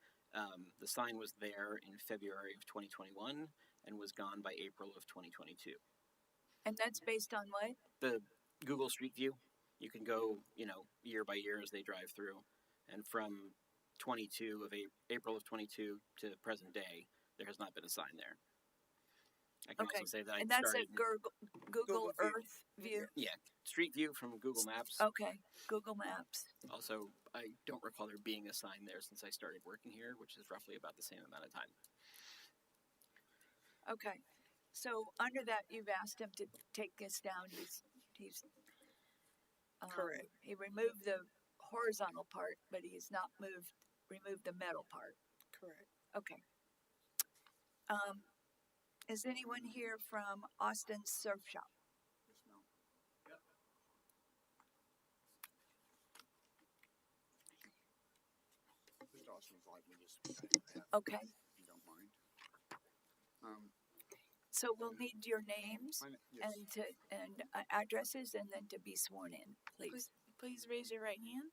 the sign was there in February of 2021 and was gone by April of 2022. and that's based on what? The Google Street View, you can go, year by year as they drive through, and from April of 22 to present day, there has not been a sign there. I can Okay, also say that I And that's started a Google Google View. Earth view? Street View from Google Maps. Okay, Google Maps. Also, I don't recall there being a sign there since I started working here, which is roughly about the same amount of time. Okay, so under that, you've asked him to take this down. He's Correct. He removed the horizontal part, but he has not removed the metal part. Correct. Okay. Is anyone here from Austin Surf Shop? Mr. Austin would like me to Okay, if you don't mind. so we'll need your names Yes. and addresses, and then to be sworn in, please. Please raise your right hand.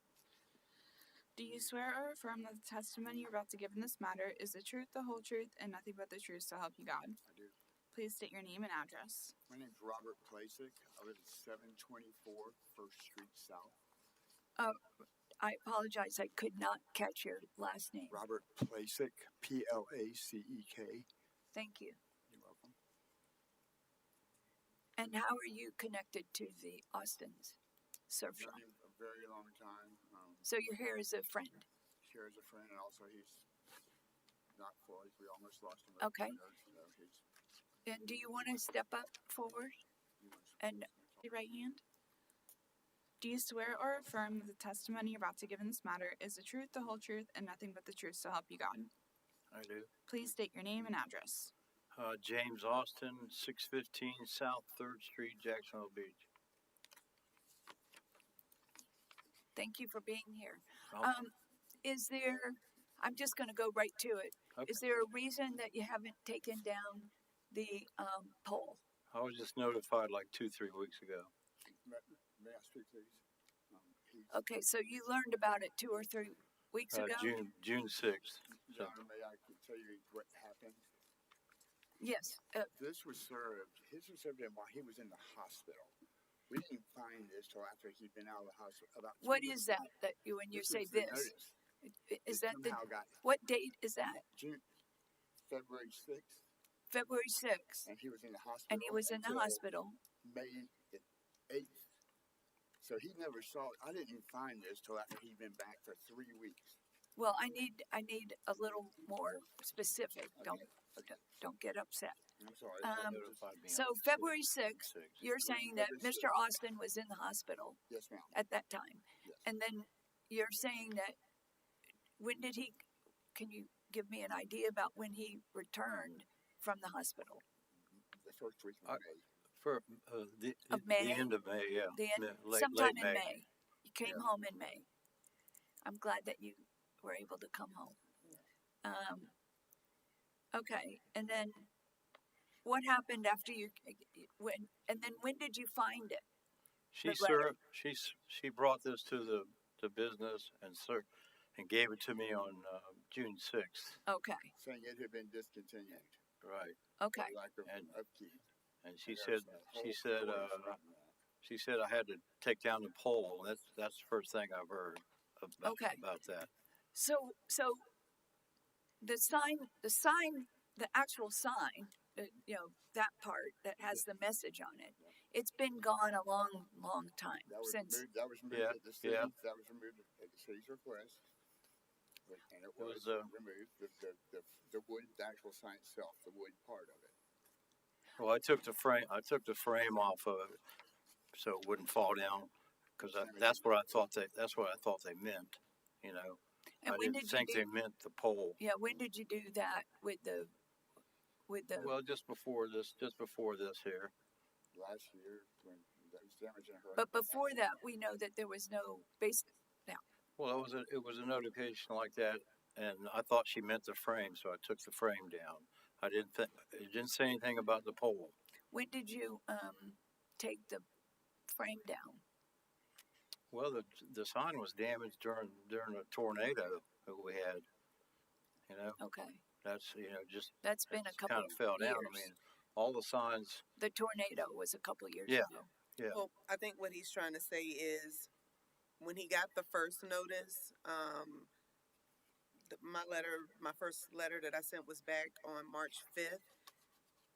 Do you swear or affirm that the testimony you're about to give in this matter is the truth, the whole truth, and nothing but the truth, so help you God? I do. Please state your name and address. My name's Robert Plasick. I live at 724 First Street South. I apologize, I could not catch your last name. Robert Plasick, Placeck. Thank you. You're welcome. And how are you connected to the Austin's Surf Shop? Known him a very long time. So you're here as a friend. Shares a friend, and also he's not fully. We almost lost him. Okay. So he's, And do you want to step up forward he was- and your right hand. Do you swear or affirm that the testimony you're about to give in this matter is the truth, the whole truth, and nothing but the truth, so help you God? I do. Please state your name and address. James Austin, 615 South 3rd Street, Jacksonville Beach. Thank you for being here. Oh. Is there, I'm just going to go right to it. Okay. Is there a reason that you haven't taken down the poll? I was just notified like 2-3 weeks ago. May I speak, please? Okay, so you learned about it 2 or 3 weeks ago? June 6th. Your Honor, may I tell you what happened? Yes. This was served, his was served in while he was in the hospital. We didn't find this till after he'd been out of the hospital. About 2 What weeks. is that you when you This say was the this? notice. Is It that the somehow got what date is that? February 6th, February 6th. and he was in the hospital. And he was in the until hospital. May the 8th. So he never saw it. I didn't find this till after he'd been back for 3 weeks. Well, I need a little more specific. Don't get upset. I'm sorry. Notified me So on February 6th, 6th. you're saying that Mr. Austin was in the hospital Yes, ma'am. at that time. Yes. And then you're saying that when did he, can you give me an idea about when he returned from the hospital? The first week of May. For Of May? the end of May, yeah. The end, Late sometime in May. May. You came Yeah. home in May. I'm glad that you were able to come home. Okay, and then what happened after you when did you find it? She the letter. she brought this to the business and gave it to me on June 6th. Okay, Saying it had been discontinued. Right. okay. For lack of And- upkeep. And she And said there's a whole story surrounding that. she said I had to take down the pole. That's the first thing I've heard about that. So the actual sign, that part that has the message on it, it's been gone a long time That was since. removed, that was removed Yeah, at the city, yeah. that was removed at the city's request. And it was was, removed, the wood, the actual sign itself, the wood part of it. Well, I took the frame off of it so it wouldn't fall down because that's what I thought they meant. You know, And I when didn't did you think do? they meant the pole. Yeah, when did you do that with the? Well, just before this here. Last year, when there was damage in a hurricane. But before that, we know that there was no base. Well, it was a notification like that, and I thought she meant the frame, so I took the frame down. It didn't say anything about the pole. When did you take the frame down? Well, the sign was damaged during a tornado that we had. You know, Okay, that's just that's been a couple kind of fell years. down. I mean, all the signs. The tornado was a couple years Yeah. ago. Yeah. Well, I think what he's trying to say is when he got the first notice, my first letter that I sent was back on March 5th.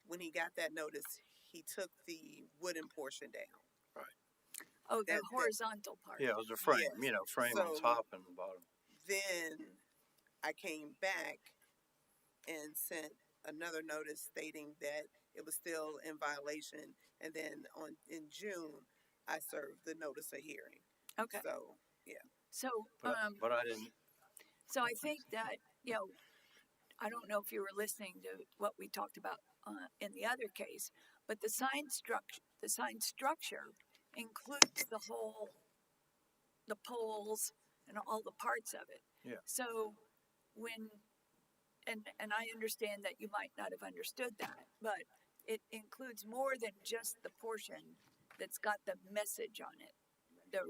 When he got that notice, he took the wooden portion down. Oh, the That- horizontal part. Yeah, it was a frame. Yes. You know, frame on So- top and bottom. Then I came back and sent another notice stating that it was still in violation. And then in June, I served the notice of hearing. Okay, So, so But I didn't. So I think that, I don't know if you were listening to what we talked about in the other case, but the sign structure includes the poles and all the parts of it. Yeah. So and I understand that you might not have understood that, but it includes more than just the portion that's got the message on it,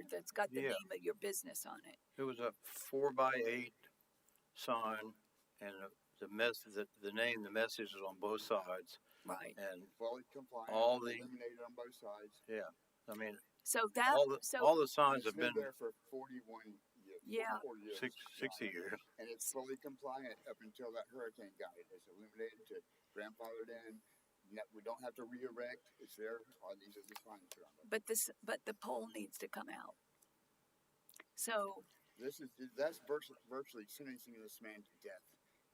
that's got the Yeah. name of your business on it. It was a 4x8 sign, and the message is on both sides, Right. and Fully compliant. All the- Illuminated on both sides. I mean, So that all the signs It's have been there for 41 years. Yeah. 44 years. 60 years. And it's fully compliant up until that hurricane got it. It's illuminated to grandfathered in. We don't have to re-erect. It's there. All these are the signs around it. but the pole needs to come out. So That's virtually sentencing this man to death.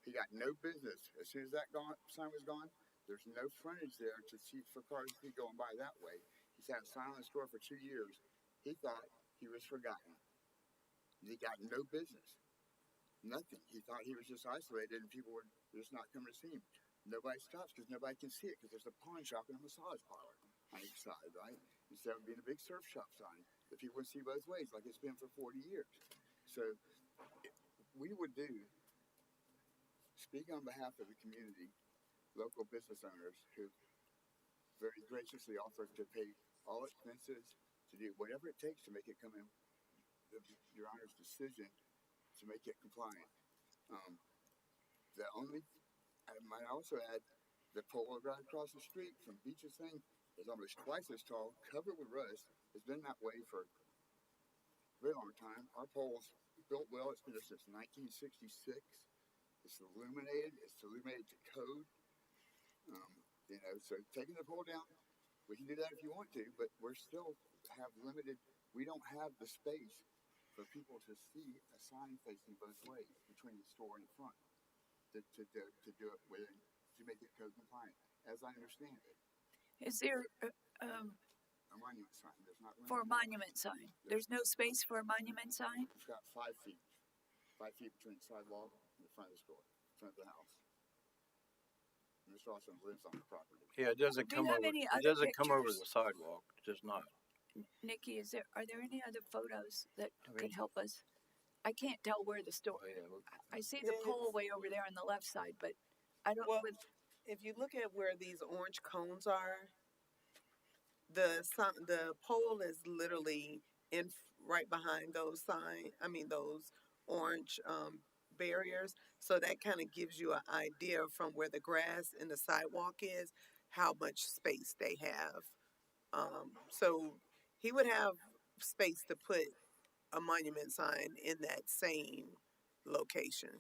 He got no business. As soon as that sign was gone, there's no frontage there to see for cars to be going by that way. He He's had a sign on the store for 2 years. He thought he was forgotten. He got no business. Nothing. He thought he was just isolated and people were just not coming to see him. Nobody stops because nobody can see it because there's a pawn shop and a massage parlor on each side, right? Instead of being a big surf shop sign that people would see both ways like it's been for 40 years. So we would speak on behalf of the community, local business owners who very graciously offered to pay all expenses to do whatever it takes to make it come in. Your Honor's decision to make it compliant. I might also add, the pole right across the street from Beach's thing is almost twice as tall, covered with rust. It's been that way for a very long time. Our pole's built well. It's been there since 1966. It's illuminated. It's illuminated to code. So taking the pole down, we can do that if you want to, but we're still have limited. We don't have the space for people to see a sign facing both ways between the store and the front to do it within to make it code compliant, as I understand it. Is there A monument sign. There's not room for a monument sign? There's no space for a monument sign? It's got 5 feet. 5 feet between the sidewalk and the front of the store, front of the house. Mr. Austin lives on the property. Yeah, it doesn't Do you come have over, any it other doesn't come over pictures? the sidewalk, it does not. Nikki, are there any other photos that I could mean- help us? I can't tell where the store. Oh, yeah, look. I see the pole way over there on the left side, but I don't. Well, if you look at where these orange cones are, the pole is literally right behind those those orange barriers. So that kind of gives you an idea from where the grass and the sidewalk is, how much space they have. So he would have space to put a monument sign in that same location.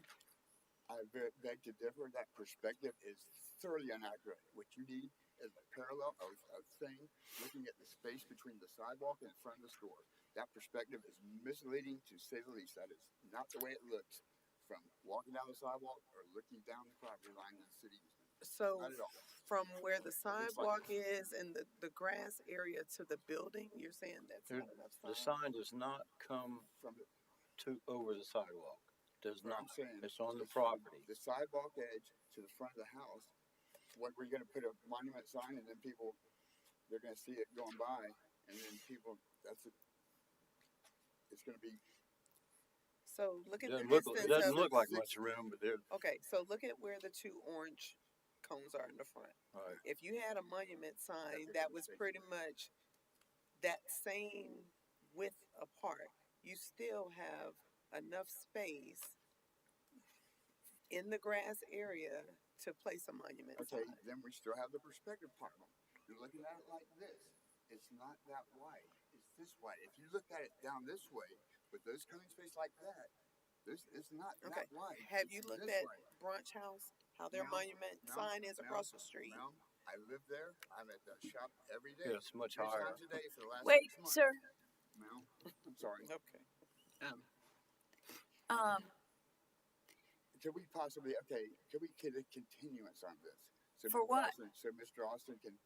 I beg to differ. That perspective is thoroughly inaccurate. What you need is a parallel of thing looking at the space between the sidewalk and the front of the store. That perspective is misleading to say the least. That is not the way it looks from walking down the sidewalk or looking down the property line in the city easement. So Not at all. from where the Looks like sidewalk is and the grass area to the building, you're saying that's There- not enough The sign? sign does not come From the, over the sidewalk, does what not, I'm saying, it's on the the- property. the sidewalk edge to the front of the house, what we're going to put a monument sign and then people, they're going to see it going by and then people, it's going to be, So look It at the doesn't look, distance it doesn't of look like six- much room, but there, Okay, so look at where the 2 orange cones are in the front. right, If you had a monument sign that was pretty much that same width apart, you still have enough space in the grass area to place a monument okay, sign. then we still have the perspective problem. You're looking at it like this. It's not that wide. It's this wide. If you look at it down this way with those coming space like that, it's not Okay, that wide. have It's you looked this at wide. Brunch House, how their No, monument no, sign is no, across the street? No, I live there. I'm at that shop every day. yeah, it's much 3 higher. times a day for the last Wait, 6 months. sir. Ma'am, I'm sorry. Okay. Could we possibly, could we get a continuance on this? So For Mr. what? Austin- So Mr. Austin can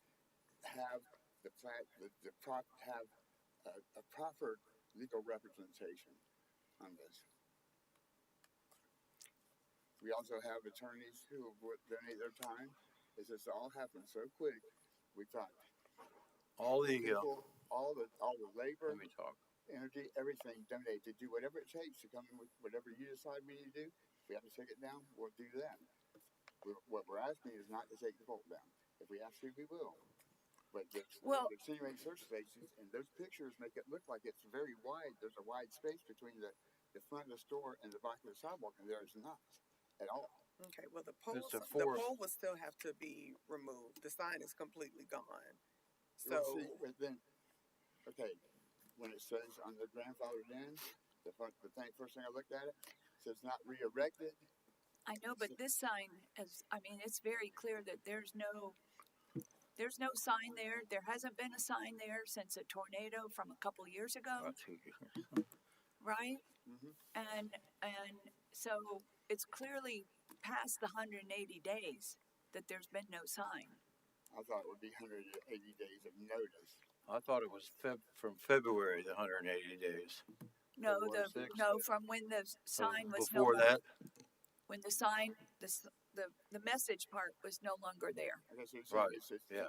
have have a proper legal representation on this. We also have attorneys who would donate their time. This all happened so quick. We thought All the, people, all the labor, let me talk. energy, everything donated to do whatever it takes to come in with whatever you decide we need to do. If we have to take it down, we'll do that. What we're asking is not to take the pole down. If we have to, we will. But the city makes search stations, and those pictures make it look like it's very wide. There's a wide space between the front of the store and the back of the sidewalk, and there is not at all. Okay, well, the It's a pole forest. will still have to be removed. The sign is completely gone. So, Well, see, but then, okay, when it says on the grandfathered in, first thing I looked at it says not re-erected. I know, but this sign it's very clear that there's no sign there. There hasn't been a sign there since a tornado from a couple years ago, About 2 years. right? Mhm. And so it's clearly past the 180 days that there's been no sign. I thought it would be 180 days of notice. I thought it was from February, the 180 days. No, February 6th? no, from when the sign was no Before longer, that, when the sign, the message part was no longer there. Okay, so it's, Right, yeah.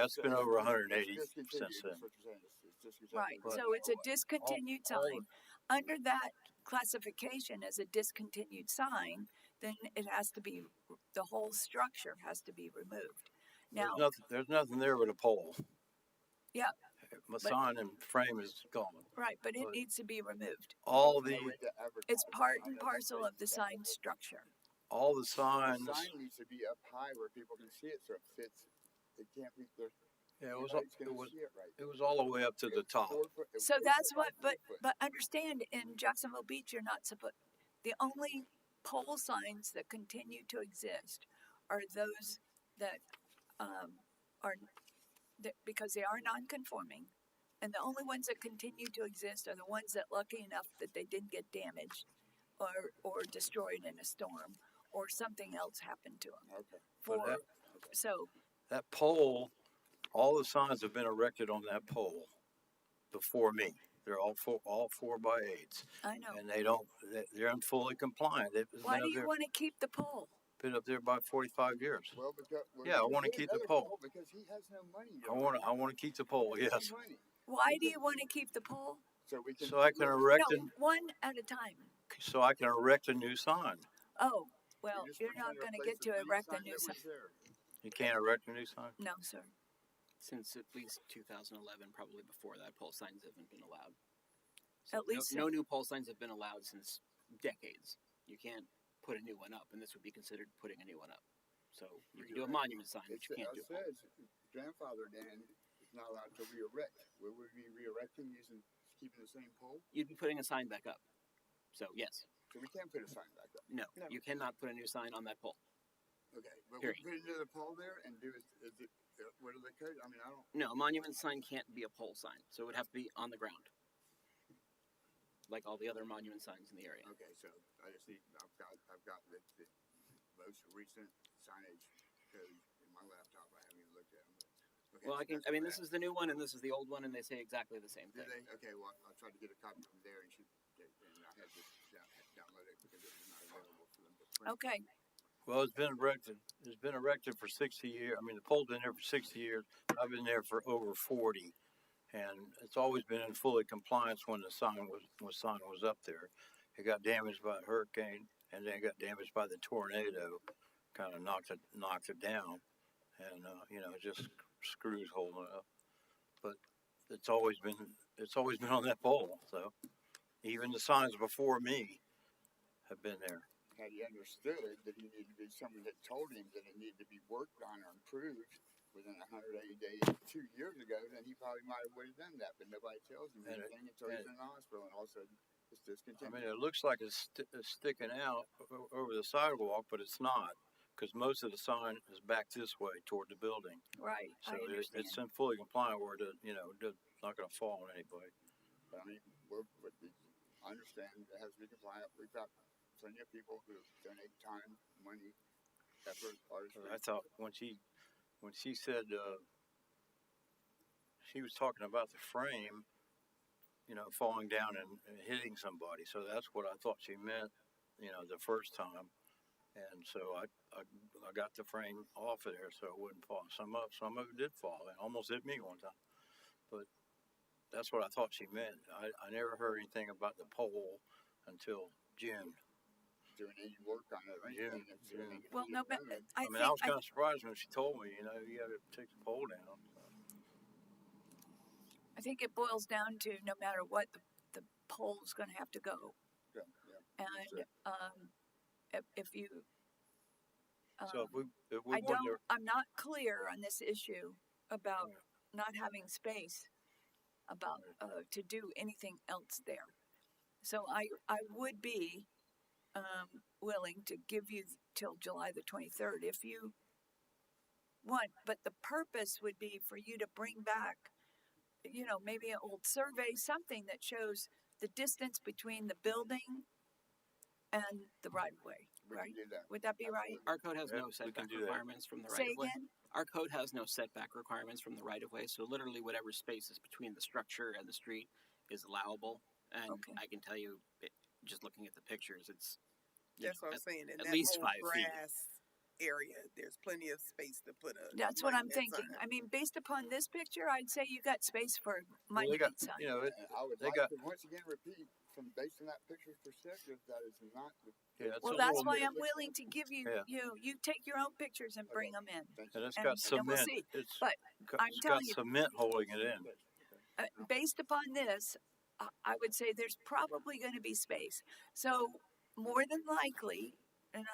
it's been over 180 discontinued, since is then. what you're saying. It's discontinued. Right, But so it's a discontinued all sign. Under that classification as a discontinued sign, then it has to be, the whole structure has to be removed. Now, there's nothing there but a pole. yeah, My sign and frame is gone. right, but it But needs to be removed. all There's the no way to advertise It's it. part I and know parcel it's of the separate. sign structure. all the The signs. sign needs to be up high where people can see it, so it fits. It can't be there. Yeah, it was Anybody's gonna see it right. it was all the way up to the top. 4 foot, it So was that's 4 what, by 4 foot. but understand in Jacksonville Beach, you're not supposed, the only pole signs that continue to exist are those that, are, that, because they are non-conforming. And the only ones that continue to exist are the ones that lucky enough that they didn't get damaged or destroyed in a storm or something else happened to them. Okay. For, so, That pole, all the signs have been erected on that pole before me. They're all 4x8s, I know. and they're in fully compliant. They've Why been do up you there, want to keep the pole? been up there about 45 years. Well, because Yeah, I we wanna need keep the another pole. because he has no money. I want to keep the pole. He has Yes, no money. Why do you want to keep the pole? So we can. so I can erect No, one at a time. a new sign. Oh, well, just you're pretend not going to replace get to the erect a sign new that sign. was there. You can't erect a new sign. No, sir. Since at least 2011, probably before that, pole signs haven't been allowed. At least no new pole signs have been allowed since decades. You can't put a new one up, and this would be considered putting a new one up. So you can do a monument sign, but you can't do a pole. Says grandfather Dan is not allowed to re-erect. Will we be re-erecting keeping the same pole? You'd be putting a sign back up. So yes, So we can't put a sign back up. no, No. you cannot put a new sign on that pole. Okay, but Period. we put another pole there and do is it what are the codes? I mean, I don't. No, a monument sign can't be a pole sign, so it would have to be on the ground, like all the other monument signs in the area. Okay, so I just need. I've got the most recent signage code in my laptop. I haven't even looked at them. Okay, Well, so that's I mean, what this is the new one, and this is the old one, and they say exactly the same Do thing. they? Okay, well, I'll try to get a copy from there and I had to download it because it was not available for them to print. Okay. Well, it's been erected. It's been erected for 60 years. I mean, the pole's been there for 60 years. I've been there for over 40, and it's always been in fully compliance when the sign was up there. It got damaged by a hurricane, and then it got damaged by the tornado. Kind of knocked it down, and just screws holding it up. But it's always been on that pole. So even the signs before me have been there. Had he understood that he needed to be someone that told him that it needed to be worked on or improved within 180 days 2 years ago, then he probably might have would have done that. But nobody tells him anything until he's in the hospital, and all of a sudden it's I discontinued. mean, it looks like it's sticking out over the sidewalk, but it's not, because most of the sign is back this way toward the building. Right. So I understand. it's in fully compliant where it's not going to fall on anybody. But I mean, I understand it has to be compliant. We've got plenty of people who donate time, money, effort, artistry. I thought when she said she was talking about the frame, falling down and hitting somebody. So that's what I thought she meant, the first time. And so I got the frame off of there so it wouldn't fall. Some of it did fall. It almost hit me one time. But that's what I thought she meant. I never heard anything about the pole until June. Doing any work on it, right? June. Well, no, but I I was think, kind of surprised when she told me, you got to take the pole down. I think it boils down to no matter what, the pole's going to have to go. Yeah. And if you, So if we I wanted don't, I'm not clear on this issue about not having space about to do anything else there. So I would be willing to give you till July the 23rd if you want, but the purpose would be for you to bring back, maybe an old survey, something that shows the distance between the building and the right of way. We right? can do that. Would that be right? Our code has Yeah, no we can setback do that. requirements from the Say right of way. again? Our code has no setback requirements from the right of way, so literally whatever space is between the structure and the street is allowable. And Okay. I can tell you, just looking at the pictures, it's That's what I'm saying. In at that least whole 5 feet. grass area, there's plenty of space to put a. That's what I'm monument thinking. sign. I mean, based upon this picture, I'd say you got space for a Well, they got, monument sign. you know, And I would they like got- to once again repeat, from based on that picture's perspective, that is not. yeah, it's Well, a that's little, why I'm willing to give you, Yeah. you take your own pictures and bring them in. Thank and you. it's and- got and cement. we'll see. It's But I'm it's telling got you- cement holding it in. Based upon this, I would say there's probably going to be space. So more than likely, and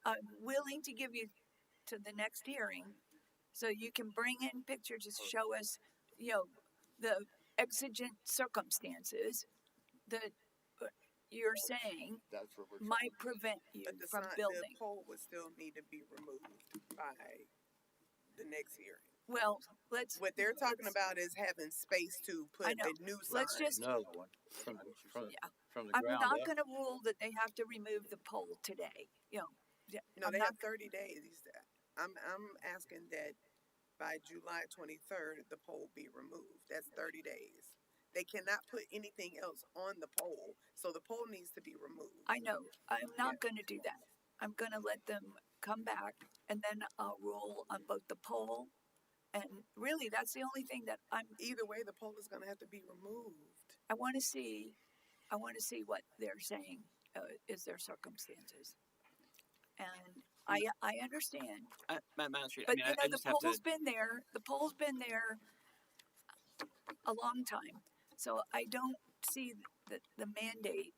I'm willing to give you to the next hearing, so you can bring in pictures to show us, the exigent circumstances that you're saying That's what we're. might prevent you But the from sign, building. the pole would still need to be removed by the next hearing. Well, let's. What they're talking let's- about is having space to put I know. a new sign. Let's just. Another one from Yeah. from the I'm ground not up. going to rule that they have to remove the pole today. No, I'm they not have 30 days. I'm asking that by July 23rd, the pole be removed. That's 30 days. They cannot put anything else on the pole, so the pole needs to be removed. I know. I'm not going to do that. I'm going to let them come back, and then I'll rule on both the pole, and really, that's the only thing that Either way, the pole is going to have to be removed. I want to see. I want to see what they're saying is their circumstances, and I understand. Magistrate, But I the just have to. pole's been there. The pole's been there a long time, so I don't see the mandate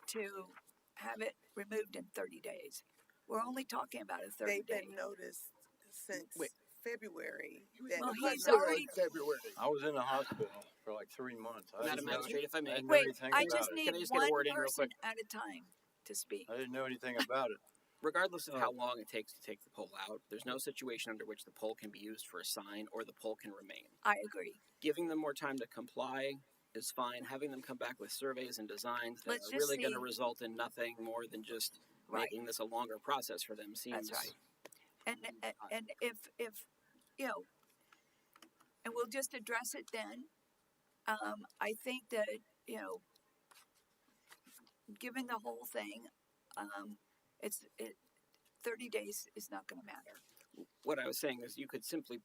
to have it removed in 30 days. We're only talking about a 30 They've day. been noticed since Wait. February. That Well, it he's was already- February. I was in the hospital for like 3 months. I Madam didn't know- Magistrate, if I may. I didn't know Wait, anything I about just it. need Can I just get a one word in real person quick? at a time to speak. I didn't know anything about it. Regardless of how long it takes to take the pole out, there's no situation under which the pole can be used for a sign or the pole can remain. I agree. Giving them more time to comply is fine. Having them come back with surveys and designs that Let's are just really going to see. result in nothing more than just Right. making this a longer process for them seems. That's right. And if and we'll just address it then. I think that given the whole thing, 30 days is not going to matter. What I was saying is you could simply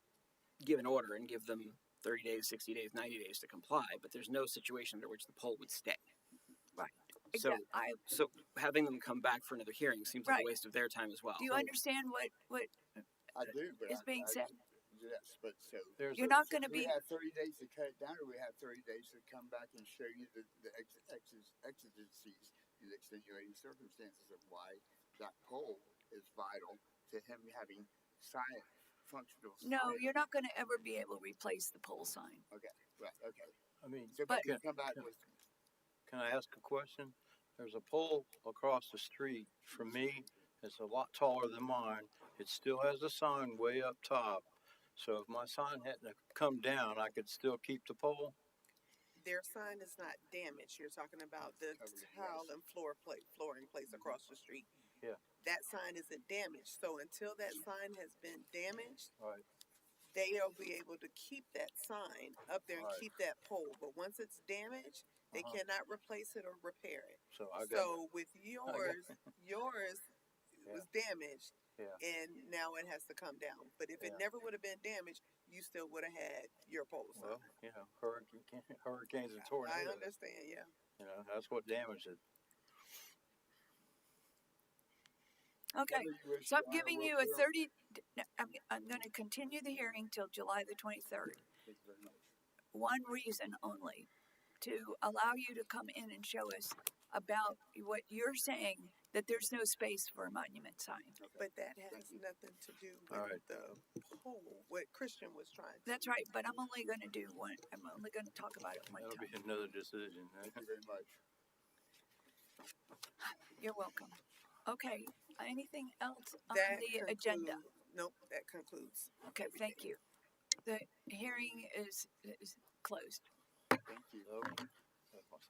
give an order and give them 30 days, 60 days, 90 days to comply, but there's no situation under which the pole would stay. Right. So, I so having them come back for another hearing seems like Right. a waste of their time as well. do you understand what I do, but is being said? Yes, but so. There's You're a- not going to Do we be. have 30 days to cut it down, or we have 30 days to come back and show you the exigencies, the extenuating circumstances of why that pole is vital to him having functional. No, sign. you're not going to ever be able to replace the pole sign. Okay, right, okay. I mean, So, But- but come back with. can I ask a question? There's a pole across the street from me. It's a lot taller than mine. It still has a sign way up top. So if my sign hadn't have come down, I could still keep the pole. Their sign is not damaged. You're talking about the Covered in tile rust. and flooring place across the street. Yeah. That sign isn't damaged. So until that sign has been damaged, Right. they'll be able to keep that sign up there and Right. keep that pole. But once it's damaged, they Uh-huh. cannot replace it or repair it. So I got. So with yours Yeah. was damaged, Yeah. and now it has to come down. But if it Yeah. never would have been damaged, you still would have had your pole sign. Well, you know, hurricanes and I tornadoes. understand, yeah. You know, that's what damaged it. Okay. So I'm giving you a 30. I'm going to continue the hearing till July the 23rd. One reason only, to allow you to come in and show us about what you're saying, that there's no space for a monument sign. But that has nothing to do with All right. the pole, what Christian was trying to. That's right, but I'm only going to do one. I'm only going to talk about it one That'll be time. another decision. Thank you very much. You're welcome. Okay, anything else on That the agenda? Nope, that concludes. Okay, thank you. The hearing is closed. Thank you. So,